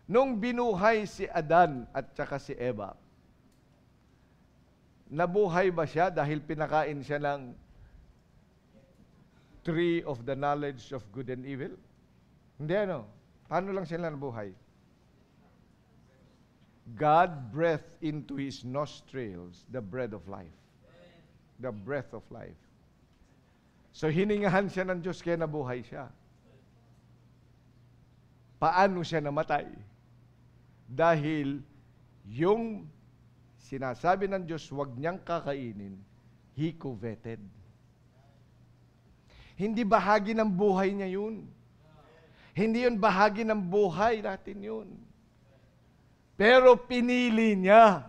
Nung binuhay si Adan at saka si Eva, nabuhay ba siya dahil pinakain siya ng tree of the knowledge of good and evil? Hindi, ano? Paano lang sila nabuhay? God breathed into his nostrils the breath of life. The breath of life. So hiningahan siya ng Diyos kaya nabuhay siya. Paano siya namatay? Dahil yung sinasabi ng Diyos, huwag niyang kakainin, he coveted. Hindi bahagi ng buhay niya yun. Hindi yun bahagi ng buhay natin yun. Pero pinili niya.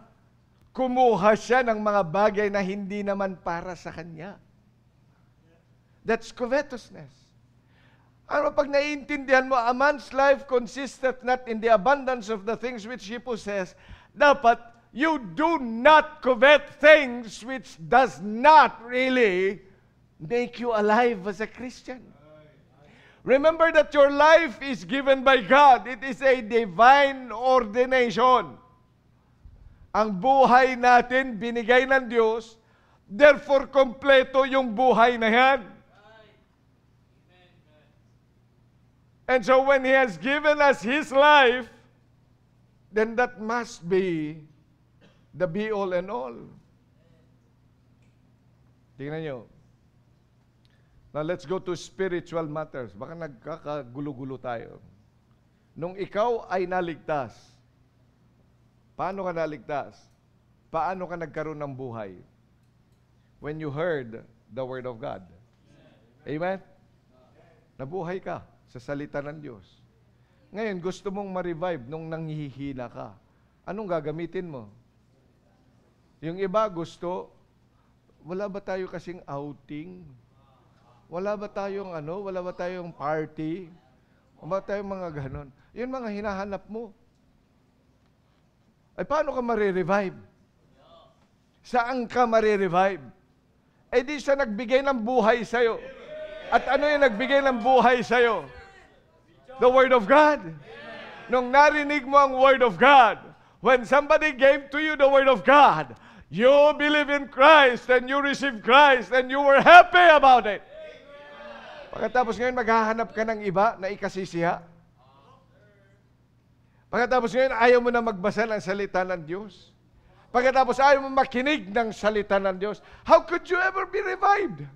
Kumuha siya ng mga bagay na hindi naman para sa kanya. That's covetousness. Ano pag naiintindihan mo, a man's life consisteth not in the abundance of the things which he possess, dapat you do not covet things which does not really make you alive as a Christian. Remember that your life is given by God. It is a divine ordination. Ang buhay natin, binigay ng Diyos, therefore, kompleto yung buhay na yan. And so when He has given us His life, then that must be the be-all and all. Tingnan nyo. Now, let's go to spiritual matters. Baka nagkakagulo-gulo tayo. Nung ikaw ay naligtas, paano ka naligtas? Paano ka nagkaroon ng buhay? When you heard the Word of God. Amen? Nabuhay ka sa salita ng Diyos. Ngayon, gusto mong ma-revive nung nanghihina ka. Anong gagamitin mo? Yung iba gusto, wala ba tayo kasing outing? Wala ba tayong wala ba tayong party? Wala ba tayong mga ganon? Yun mga hinahanap mo. Ay paano ka marirevive? Saan ka marirevive? Eh di siya nagbigay ng buhay sa'yo. At ano yung nagbigay ng buhay sa'yo? The Word of God. Nung narinig mo ang Word of God, when somebody gave to you the Word of God, you believe in Christ and you receive Christ and you were happy about it. Pagkatapos ngayon, maghahanap ka ng iba na ikasisiha. Pagkatapos ngayon, ayaw mo na magbasa ng salita ng Diyos. Pagkatapos ayaw mo makinig ng salita ng Diyos. How could you ever be revived?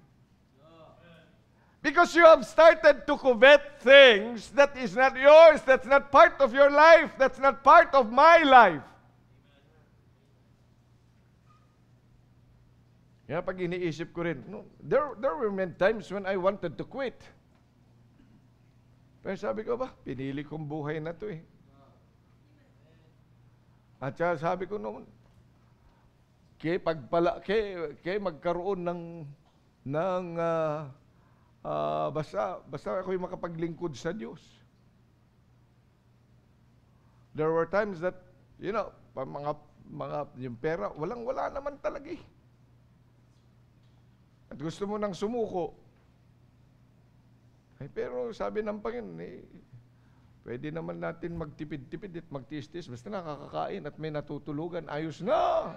Because you have started to covet things that is not yours, that's not part of your life, that's not part of my life. Kaya pag iniisip ko rin, there were many times when I wanted to quit. Pero sabi ko ba, pinili kong buhay na to eh. At saka sabi ko noon, kaya magkaroon basta ako'y makapaglingkod sa Diyos. There were times that, yung pera, wala naman talaga eh. At gusto mo nang sumuko. Ay, pero sabi ng Panginoon, pwede naman natin magtipid-tipid at magtiis-tiis. Basta nakakakain at may natutulugan, ayos na!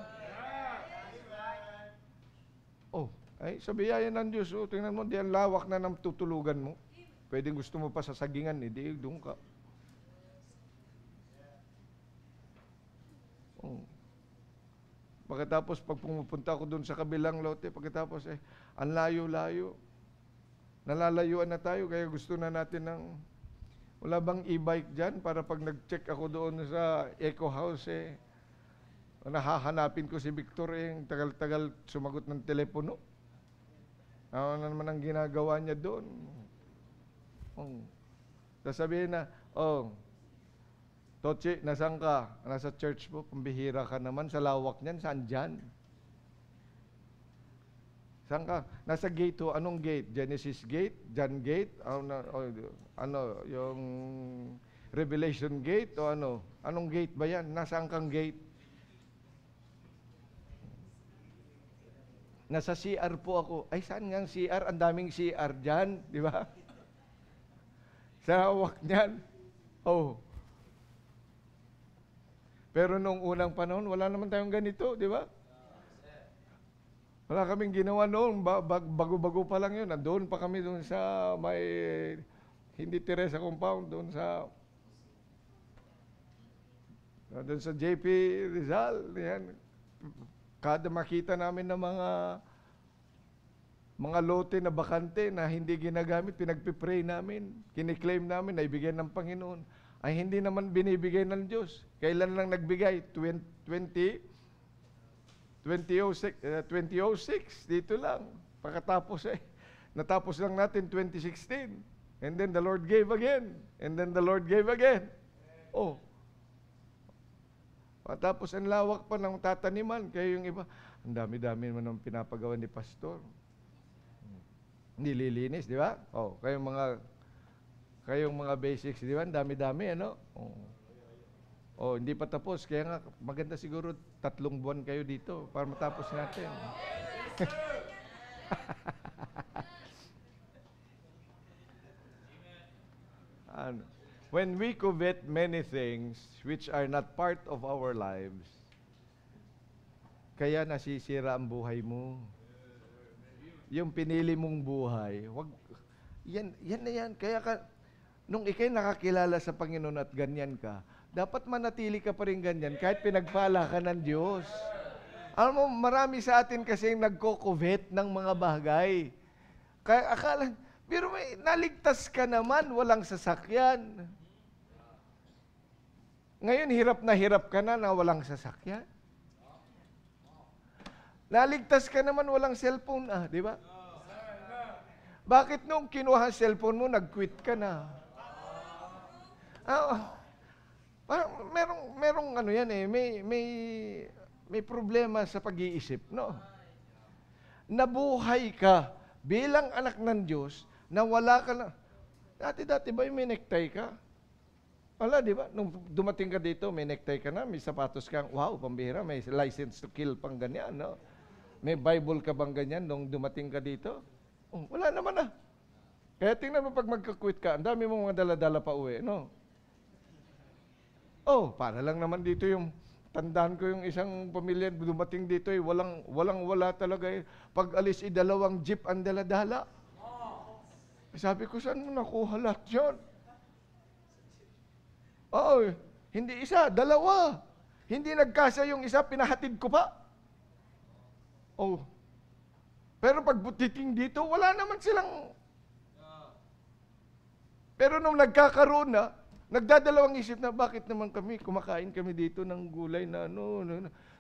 Oh, ay, sa biyaya ng Diyos, tingnan mo, di ang lawak na ng tutulugan mo. Pwede gusto mo pa sa sagingan, di doon ka. Oh. Pagkatapos, pag pumupunta ako doon sa kabilang lote, pagkatapos ang layo-layo. Nalalayuan na tayo, kaya gusto na natin wala bang e-bike dyan para pag nag-check ako doon sa Eco House, nahahanapin ko si Victor, tagal-tagal sumagot ng telepono. Ano naman ang ginagawa niya doon? Sasabihin na, Tochi, nasaan ka? Nasa church po, pambihira ka naman. Sa lawak niyan, saan dyan? Saan ka? Nasa gate ho. Anong gate? Genesis gate? John gate? Yung Revelation gate o ano? Anong gate ba yan? Nasaan kang gate? Nasa CR po ako. Ay, saan nga ang CR? Ang daming CR dyan, di ba? Sa hawak niyan. Oh. Pero nung unang panahon, wala naman tayong ganito, di ba? Wala kaming ginawa noon. Bago-bago pa lang yun. Nandoon pa kami doon sa may hindi Teresa compound, doon sa JP Rizal. Yan. Kada makita namin ng mga lote na bakante na hindi ginagamit, pinagpipray namin, kiniklaim namin, naibigay ng Panginoon, ay hindi naman binibigay ng Diyos. Kailan lang nagbigay? 2006, dito lang. Pagkatapos natapos lang natin 2016. And then the Lord gave again. And then the Lord gave again. Oh. Tapos ang lawak pa ng tataniman. Kaya yung iba, ang dami-dami naman ng pinapagawa ni Pastor. Nililinis, di ba? Oh, kayong mga basics, di ba? Ang dami-dami, ano? Oh, hindi pa tapos. Kaya nga, maganda siguro 3 buwan kayo dito para matapos natin. When we covet many things which are not part of our lives, kaya nasisira ang buhay mo. Yung pinili mong buhay, yan na yan. Kaya nung ikay nakakilala sa Panginoon at ganyan ka, dapat manatili ka pa rin ganyan kahit pinagpala ka ng Diyos. Alam mo, marami sa atin kasing nagko-covet ng mga bagay. Kaya akala, pero naligtas ka naman, walang sasakyan. Ngayon, hirap ka na walang sasakyan. Naligtas ka naman, walang cellphone, di ba? Bakit nung kinuha ang cellphone mo, nag-quit ka na? Merong ano yan may problema sa pag-iisip, no? Nabuhay ka bilang anak ng Diyos na wala ka na. Dati ba may necktie ka? Wala, di ba? Nung dumating ka dito, may necktie ka na, may sapatos kang, wow, pambihira, may license to kill pang ganyan, no? May Bible ka bang ganyan nung dumating ka dito? Oh, wala naman na. Kaya tingnan mo pag magka-quit ka, ang dami mong mga dala-dala pa uwi, no? Oh, para lang naman dito yung, tandaan ko yung isang pamilya dumating dito, wala talaga. Pag alis, 2 jeep ang dala-dala. Sabi ko, saan mo nakuha lahat yun? Oo, hindi 1, 2. Hindi nagkasya yung isa, pinahatid ko pa. Oh. Pero pag butiting dito, wala naman silang. Pero nung nagkakaroon na, nagdadalawang isip na, bakit naman kumakain kami dito ng gulay na ano.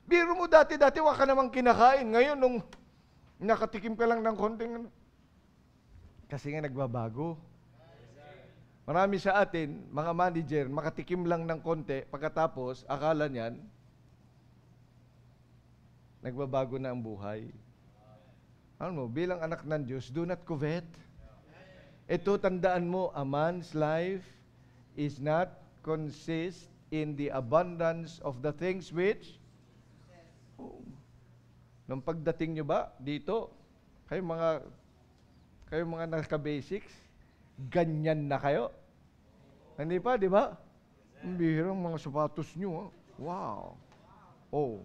Biro mo dati, wala ka namang kinakain. Ngayon, nung nakatikim ka lang ng konting, kasi nga nagbabago. Marami sa atin, mga manager, makatikim lang ng konti, pagkatapos, akala niyan, nagbabago na ang buhay. Ano mo, bilang anak ng Diyos, do not covet. Ito, tandaan mo, a man's life is not consist in the abundance of the things which, nung pagdating nyo ba, dito, kayo mga naka-basics, ganyan na kayo. Hindi pa, di ba? Ang bihirang mga sapatos nyo. Wow. Oh,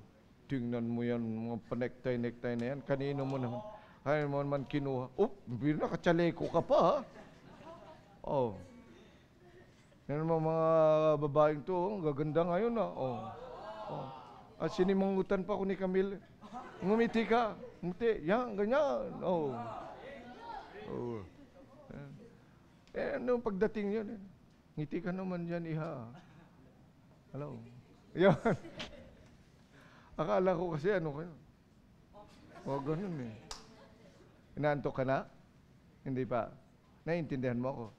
tingnan mo yan, mga pa-necktie na yan. Kanino mo naman kinuha. Oh, bihirang nakachaleko ka pa, ha? Oh. Yan mga babaeng to, gaganda ngayon, ha? Oh. At sinimangutan pa ako ni Camille. Ngumiti ka. Ngumiti. Yan, ganyan. Oh. Ano pagdating yun? Ngiti ka naman dyan, iha. Hello. Yan. Akala ko kasi ano kayo. Ganun eh. Inaantok ka na? Hindi pa. Naiintindihan mo ako.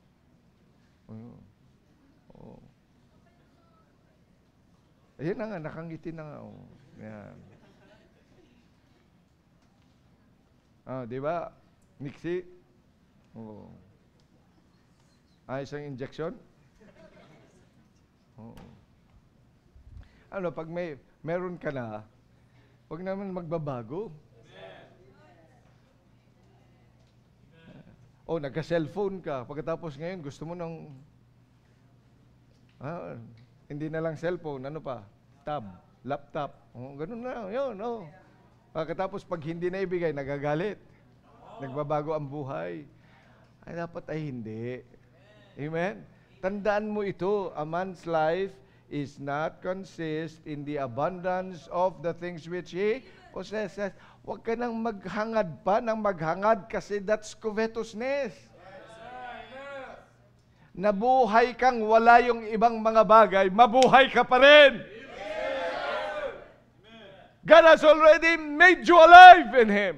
Ayun na nga, nakangiti na nga. Yan. Di ba? Nixie? Oo. Isang injection? Oo. Ano, pag meron ka na, huwag naman magbabago. O, nagka-cellphone ka. Pagkatapos ngayon, gusto mo ng... hindi na lang cellphone, ano pa? Tab, laptop. Ganun na, yun. Pagkatapos, pag hindi na ibigay, nagagalit. Nagbabago ang buhay. Ay, dapat ay hindi. Amen? Tandaan mo ito, a man's life is not consist in the abundance of the things which he possesses. Huwag ka nang maghangad pa ng maghangad kasi that's covetousness. Nabuhay kang wala yung ibang mga bagay, mabuhay ka pa rin. God has already made you alive in Him.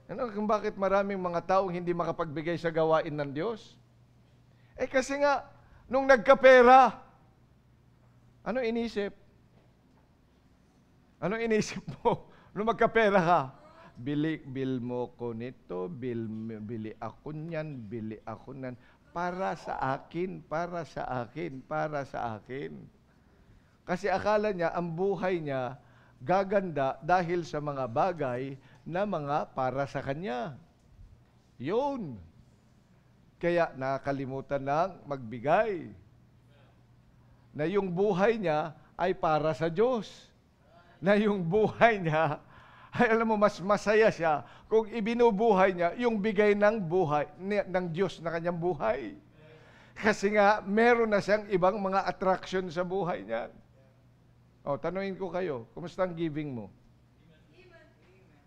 Ano kung bakit maraming mga taong hindi makapagbigay sa gawain ng Diyos? Kasi nga, nung nagkapera, ano inisip? Ano inisip mo? Nung magkapera ka, bill mo ko nito, bili ako niyan, bili ako nan. Para sa akin, para sa akin, para sa akin. Kasi akala niya, ang buhay niya, gaganda dahil sa mga bagay na mga para sa kanya. Yun. Kaya nakakalimutan ng magbigay. Na yung buhay niya ay para sa Diyos. Na yung buhay niya, ay alam mo, mas masaya siya kung ibinubuhay niya yung bigay ng buhay, ng Diyos na kanyang buhay. Kasi nga, meron na siyang ibang mga attraction sa buhay niya. Tanungin ko kayo, kumusta ang giving mo?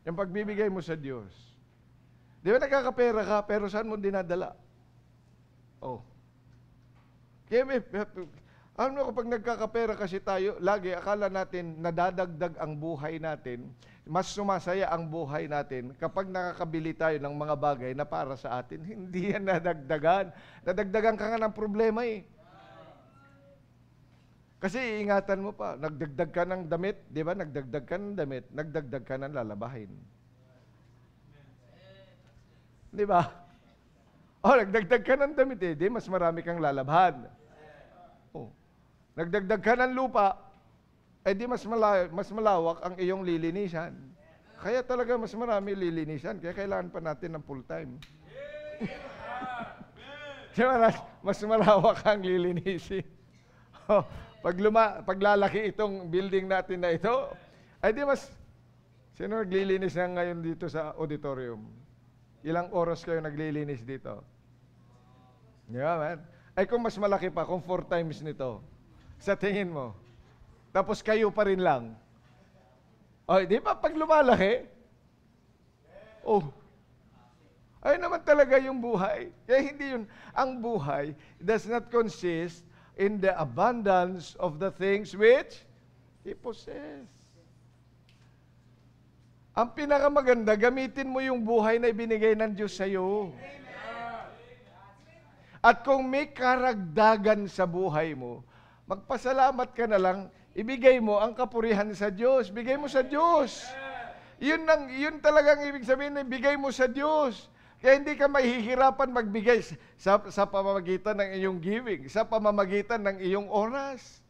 Yung pagbibigay mo sa Diyos. Di ba nagkakapera ka, pero saan mo dinadala? Kaya ano kapag nagkakapera kasi tayo, lagi akala natin nadadagdag ang buhay natin, mas sumasaya ang buhay natin kapag nakakabili tayo ng mga bagay na para sa atin. Hindi yan nadagdagan. Nadagdagan ka nga ng problema eh. Kasi iingatan mo pa, nagdagdag ka ng damit, di ba? Nagdagdag ka ng damit, nagdagdag ka ng lalabahin. Di ba? Nagdagdag ka ng damit di mas marami kang lalabhan. Nagdagdag ka ng lupa, di mas malawak ang iyong lilinisan. Kaya talaga mas marami lilinisan, kaya kailangan pa natin ng full-time. Mas malawak ang lilinisin. Paglalaki itong building natin na ito, sino naglilinis na ngayon dito sa auditorium? Ilang oras kayo naglilinis dito? Yeah, man. Kung mas malaki pa, kung 4 times nito, sa tingin mo, tapos kayo pa rin lang. Di ba pag lumalaki? Ay naman talaga yung buhay. Kaya hindi yun. Ang buhay does not consist in the abundance of the things which he possess. Ang pinakamaganda, gamitin mo yung buhay na ibinigay ng Diyos sa iyo. At kung may karagdagan sa buhay mo, magpasalamat ka na lang, ibigay mo ang kapurihan sa Diyos. Bigay mo sa Diyos. Yun talagang ibig sabihin na bigay mo sa Diyos. Kaya hindi ka mahihirapan magbigay sa pamamagitan ng iyong giving, sa pamamagitan ng iyong oras,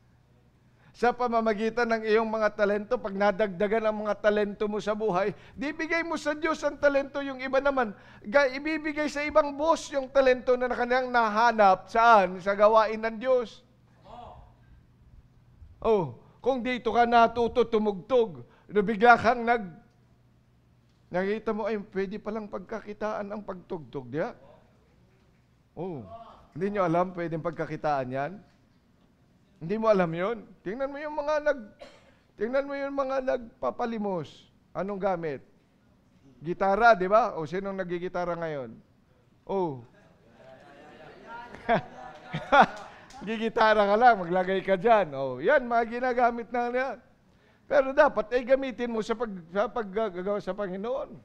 sa pamamagitan ng iyong mga talento. Pag nadagdagan ang mga talento mo sa buhay, di bigay mo sa Diyos ang talento. Yung iba naman, ibibigay sa ibang boss yung talento na kanyang nahanap. Saan? Sa gawain ng Diyos. Kung dito ka natuto tumugtog, bigla kang nakita mo, pwede palang pagkakitaan ang pagtugtog, di ba? Hindi nyo alam, pwedeng pagkakitaan yan? Hindi mo alam yun? Tingnan mo yung mga nagpapalimos. Anong gamit? Gitara, di ba? Sinong nagigitara ngayon? Gigitara ka lang, maglagay ka dyan. Yan, mga ginagamit na yan. Pero dapat gamitin mo sa paggagawa sa Panginoon.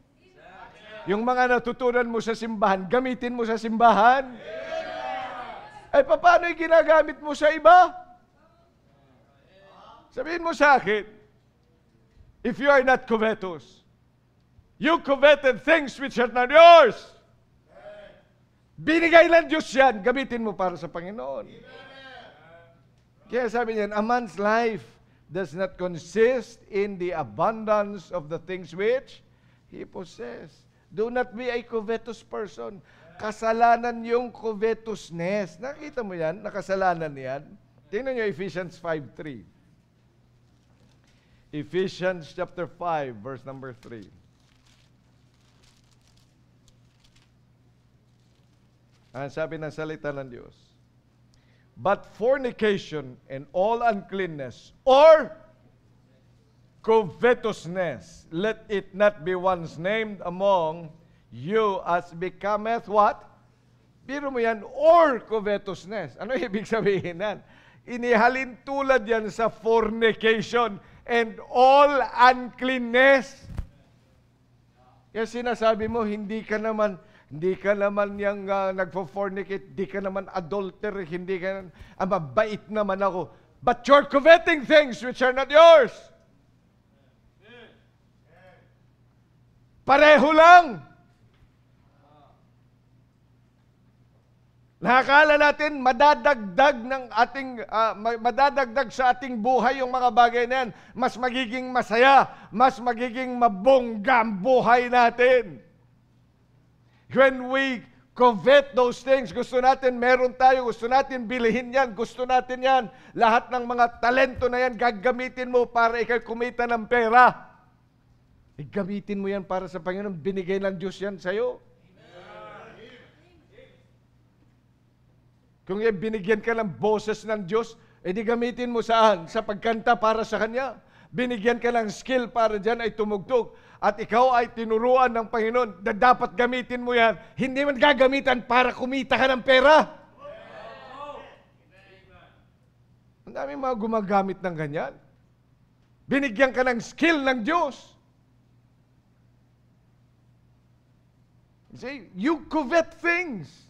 Yung mga natutunan mo sa simbahan, gamitin mo sa simbahan. Paano yung ginagamit mo sa iba? Sabihin mo sa akin, if you are not covetous, you coveted things which are not yours. Binigay ng Diyos yan, gamitin mo para sa Panginoon. Kaya sabi niyan, a man's life does not consist in the abundance of the things which he possesses. Do not be a covetous person. Kasalanan yung covetousness. Nakita mo yan? Nakasalanan yan. Tingnan nyo Ephesians 5:3. Ephesians chapter 5, verse number 3. Ang sabi ng salita ng Diyos, but fornication and all uncleanness or covetousness, let it not be once named among you as becometh what? Biro mo yan, or covetousness. Ano ibig sabihin yan? Inihalin tulad yan sa fornication and all uncleanness. Kaya sinasabi mo, hindi ka naman yung nagpo-fornicate, hindi ka naman adulterer, hindi ka mabait naman ako. But you're coveting things which are not yours. Pareho lang. Nakakala natin madadagdag sa ating buhay yung mga bagay na yan. Mas magiging masaya, mas magiging mabongga ang buhay natin. When we covet those things, gusto natin meron tayo, gusto natin bilihin yan, gusto natin yan. Lahat ng mga talento na yan, gagamitin mo para ikaw kumita ng pera. Gamitin mo yan para sa Panginoon. Binigay ng Diyos yan sa'yo. Kung binigyan ka ng boses ng Diyos, edi gamitin mo saan? Sa pagkanta para sa Kanya. Binigyan ka ng skill para dyan ay tumugtog. At ikaw ay tinuruan ng Panginoon na dapat gamitin mo yan. Hindi man gagamitan para kumita ka ng pera. Ang dami mga gumagamit ng ganyan. Binigyan ka ng skill ng Diyos. See, you covet things.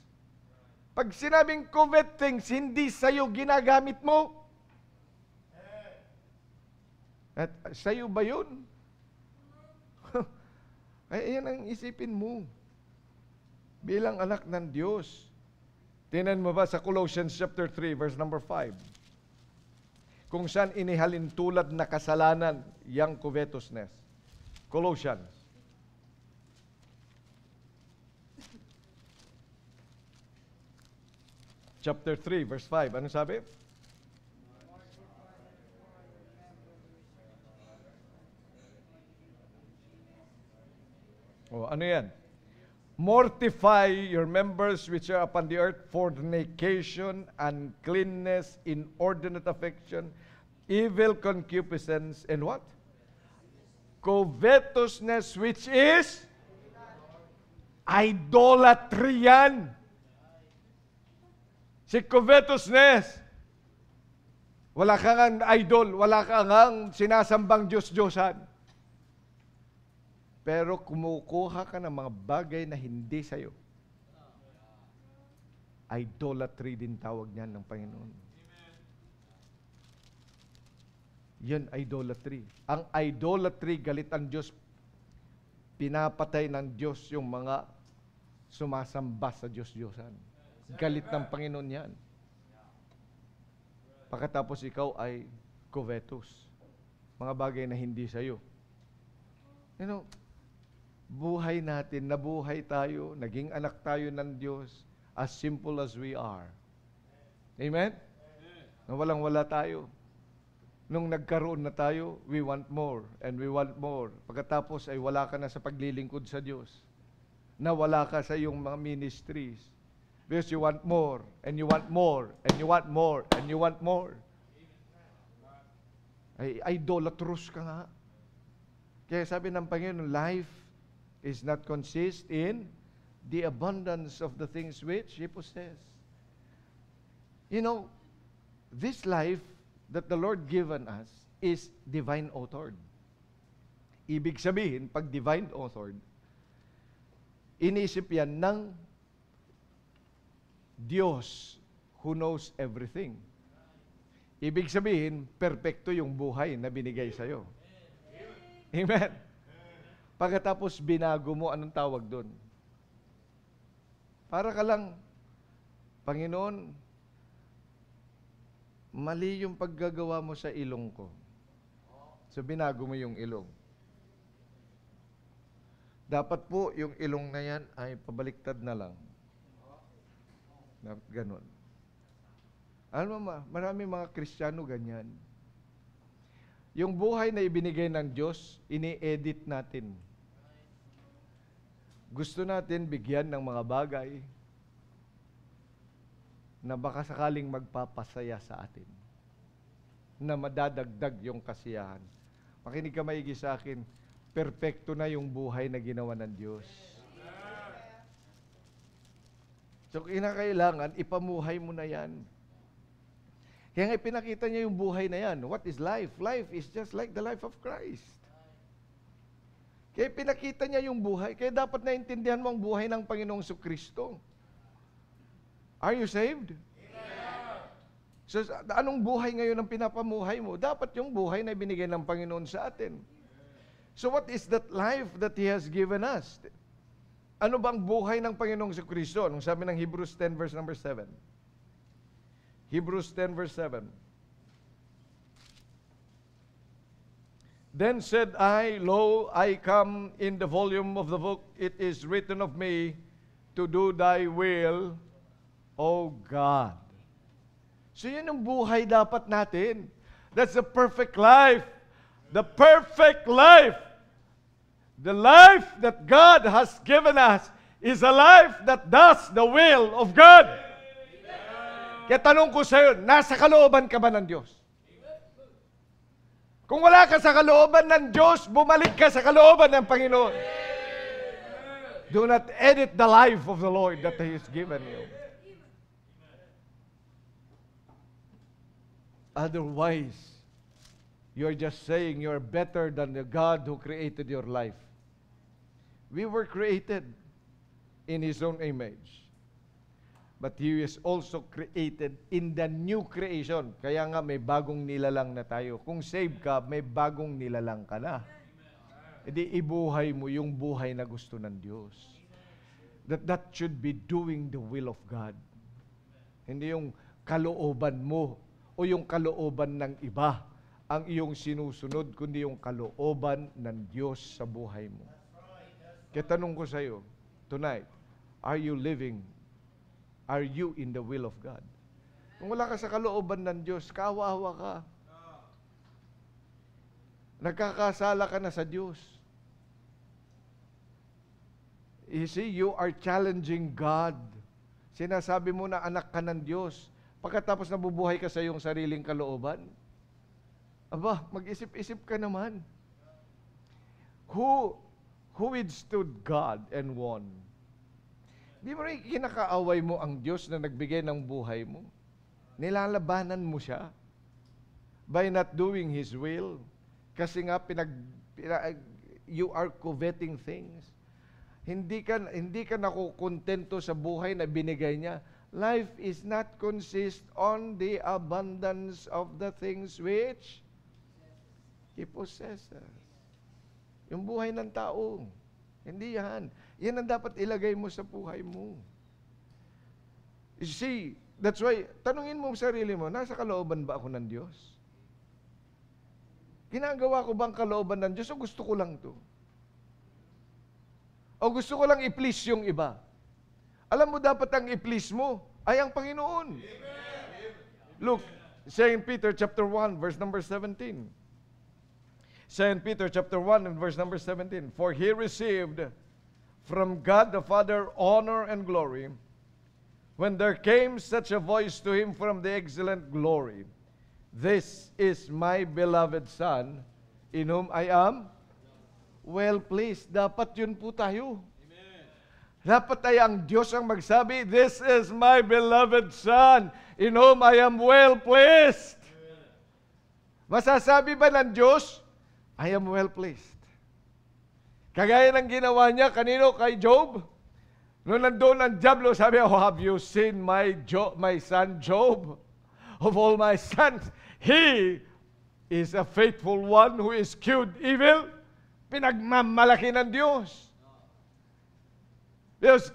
Pag sinabing covet things, hindi sa'yo ginagamit mo. At sa'yo ba yun? Ay, yan ang isipin mo. Bilang anak ng Diyos. Tingnan mo ba sa Colossians chapter 3, verse number 5. Kung saan inihalin tulad na kasalanan yang covetousness. Colossians. Chapter 3, verse 5. Ano sabi? Ano yan? Mortify your members which are upon the earth, fornication, uncleanness, inordinate affection, evil concupiscence, and what? Covetousness, which is idolatry yan. Si covetousness, wala kang idol, wala kang sinasambang Diyos-Diyosan. Pero kumukuha ka ng mga bagay na hindi sa'yo. Idolatry din tawag niyan ng Panginoon. Yan, idolatry. Ang idolatry, galit ang Diyos. Pinapatay ng Diyos yung mga sumasamba sa Diyos-Diyosan. Galit ng Panginoon yan. Pagkatapos ikaw ay covetous. Mga bagay na hindi sa'yo. You know, buhay natin, nabuhay tayo, naging anak tayo ng Diyos, as simple as we are. Amen? Na walang-wala tayo. Nung nagkaroon na tayo, we want more, and we want more. Pagkatapos ay wala ka na sa paglilingkod sa Diyos. Na wala ka sa iyong mga ministries. Because you want more, and you want more, and you want more, and you want more. Ay idolatrous ka nga. Kaya sabi ng Panginoon, life is not consist in the abundance of the things which He possess. You know, this life that the Lord given us is divine authored. Ibig sabihin, pag divine authored, inisip yan ng Diyos who knows everything. Ibig sabihin, perpekto yung buhay na binigay sa'yo. Amen? Pagkatapos binago mo, anong tawag doon? Para ka lang, Panginoon, mali yung paggagawa mo sa ilong ko. So, binago mo yung ilong. Dapat po, yung ilong na yan ay pabaliktad na lang. Ganon. Alam mo, marami mga Kristiyano ganyan. Yung buhay na ibinigay ng Diyos, ini-edit natin. Gusto natin bigyan ng mga bagay na baka sakaling magpapasaya sa atin, na madadagdag yung kasiyahan. Makinig ka maigi sa akin, perpekto na yung buhay na ginawa ng Diyos. So, kinakailangan, ipamuhay mo na yan. Kaya nga pinakita niya yung buhay na yan. What is life? Life is just like the life of Christ. Kaya pinakita niya yung buhay. Kaya dapat naintindihan mo ang buhay ng Panginoong Kristo. Are you saved? So, anong buhay ngayon ang pinapamuhay mo? Dapat yung buhay na binigay ng Panginoon sa atin. So what is that life that He has given us? Ano bang buhay ng Panginoong Kristo? Anong sabi ng Hebrews 10 verse number 7? Hebrews 10 verse 7. Then said I, Lo, I come in the volume of the book. It is written of me to do thy will, O God. So yan ang buhay dapat natin. That's the perfect life. The perfect life. The life that God has given us is a life that does the will of God. Kaya tanong ko sa iyo, nasa kalooban ka ba ng Diyos? Kung wala ka sa kalooban ng Diyos, bumalik ka sa kalooban ng Panginoon. Do not edit the life of the Lord that He has given you. Otherwise, you're just saying you're better than the God who created your life. We were created in His own image. But He is also created in the new creation. Kaya nga may bagong nilalang na tayo. Kung saved ka, may bagong nilalang ka na. Hindi ibuhay mo yung buhay na gusto ng Diyos. That should be doing the will of God. Hindi yung kalooban mo o yung kalooban ng iba ang iyong sinusunod, kundi yung kalooban ng Diyos sa buhay mo. Kaya tanong ko sa iyo, tonight, are you living? Are you in the will of God? Kung wala ka sa kalooban ng Diyos, kawawa ka. Nagkakasala ka na sa Diyos. You see, you are challenging God. Sinasabi mo na anak ka ng Diyos. Pagkatapos nabubuhay ka sa iyong sariling kalooban, aba, mag-isip-isip ka naman. Who withstood God and won? Di mo rin kinakaaway mo ang Diyos na nagbigay ng buhay mo? Nilalabanan mo siya by not doing His will. Kasi nga you are coveting things. Hindi ka nakukontento sa buhay na binigay niya. Life is not consist on the abundance of the things which He possesses. Yung buhay ng tao. Hindi yan. Yan ang dapat ilagay mo sa buhay mo. You see, that's why, tanungin mo sa sarili mo, nasa kalooban ba ako ng Diyos? Ginagawa ko bang kalooban ng Diyos o gusto ko lang to? O gusto ko lang i-please yung iba? Alam mo, dapat ang i-please mo ay ang Panginoon. Look, 2 Peter chapter 1, verse number 17. 2 Peter chapter 1 and verse number 17. For He received from God the Father honor and glory when there came such a voice to Him from the excellent glory. This is my beloved Son, in whom I am well pleased. Dapat yun po tayo. Dapat ay ang Diyos ang magsabi, this is my beloved Son, in whom I am well pleased. Masasabi ba ng Diyos, I am well pleased? Kagaya ng ginawa niya kanino kay Job? Noon nandoon ang Diablo, sabi, oh, have you seen my son Job? Of all my sons, he is a faithful one who eschewed evil. Pinagmamalaki ng Diyos. Because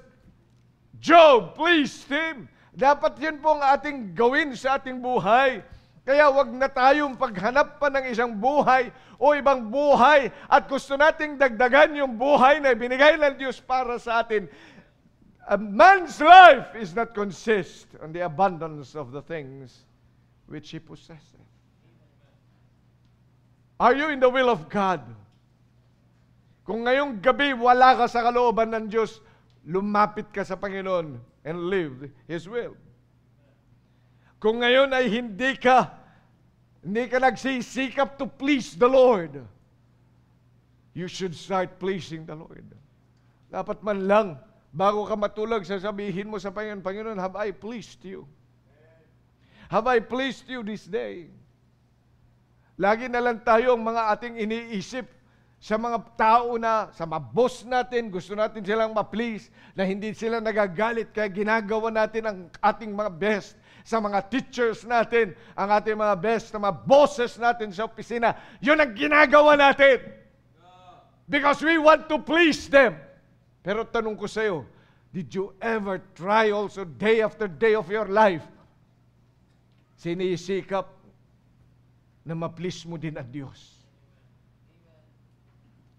Job pleased Him. Dapat yun po ang ating gawin sa ating buhay. Kaya wag na tayong paghanap pa ng isang buhay o ibang buhay at gusto nating dagdagan yung buhay na binigay ng Diyos para sa atin. A man's life is not consist on the abundance of the things which he possesses. Are you in the will of God? Kung ngayong gabi wala ka sa kalooban ng Diyos, lumapit ka sa Panginoon and live His will. Kung ngayon ay hindi ka nagsisikap to please the Lord, you should start pleasing the Lord. Dapat man lang, bago ka matulog, sasabihin mo sa Panginoon, Panginoon, have I pleased you? Have I pleased you this day? Lagi na lang tayo ang mga ating iniisip sa mga tao na, sa mga boss natin, gusto natin silang ma-please, na hindi sila nagagalit, kaya ginagawa natin ang ating mga best. Sa mga teachers natin, ang ating mga best, sa mga bosses natin sa opisina, yun ang ginagawa natin. Because we want to please them. Pero tanong ko sa iyo, did you ever try also day after day of your life, sinisikap na ma-please mo din ang Diyos?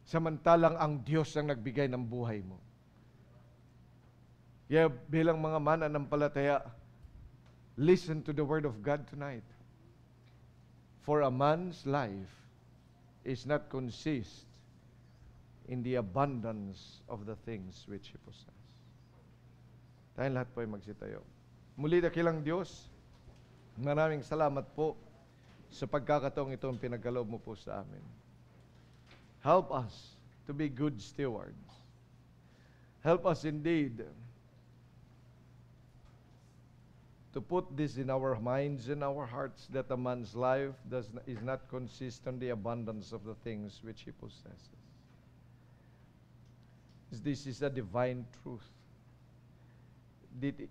Samantalang ang Diyos ang nagbigay ng buhay mo. Kaya bilang mga mananampalataya, listen to the Word of God tonight. For a man's life is not consist in the abundance of the things which he possesses. Tayong lahat po ay magsitayo. Muli dakilang Diyos, maraming salamat po sa pagkakataong itong pinagkaloob mo po sa amin. Help us to be good stewards. Help us indeed to put this in our minds and our hearts that a man's life is not consist on the abundance of the things which he possesses. This is a divine truth.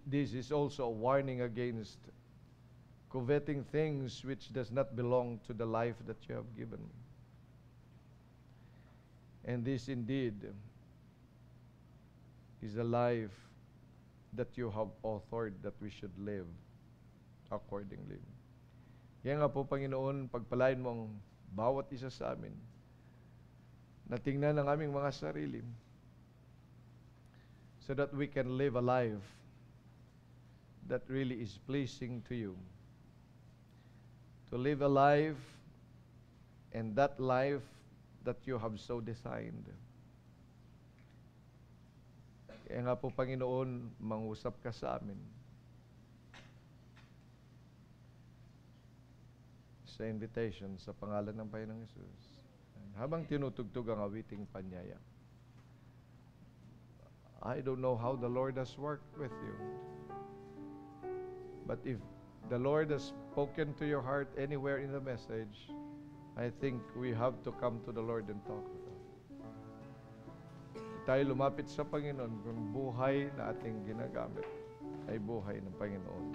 This is also a warning against coveting things which does not belong to the life that you have given. And this indeed is a life that you have authored that we should live accordingly. Kaya nga po, Panginoon, pagpalain mo ang bawat isa sa amin na tingnan ang aming mga sarili so that we can live a life that really is pleasing to you. To live a life, and that life that you have so designed. Kaya nga po, Panginoon, mangusap ka sa amin sa invitation sa pangalan ng Panginoong Hesus. Habang tinutugtog ang awiting panyaya, I don't know how the Lord has worked with you, but if the Lord has spoken to your heart anywhere in the message, I think we have to come to the Lord and talk with Him. Tayo lumapit sa Panginoon kung buhay na ating ginagamit ay buhay ng Panginoon.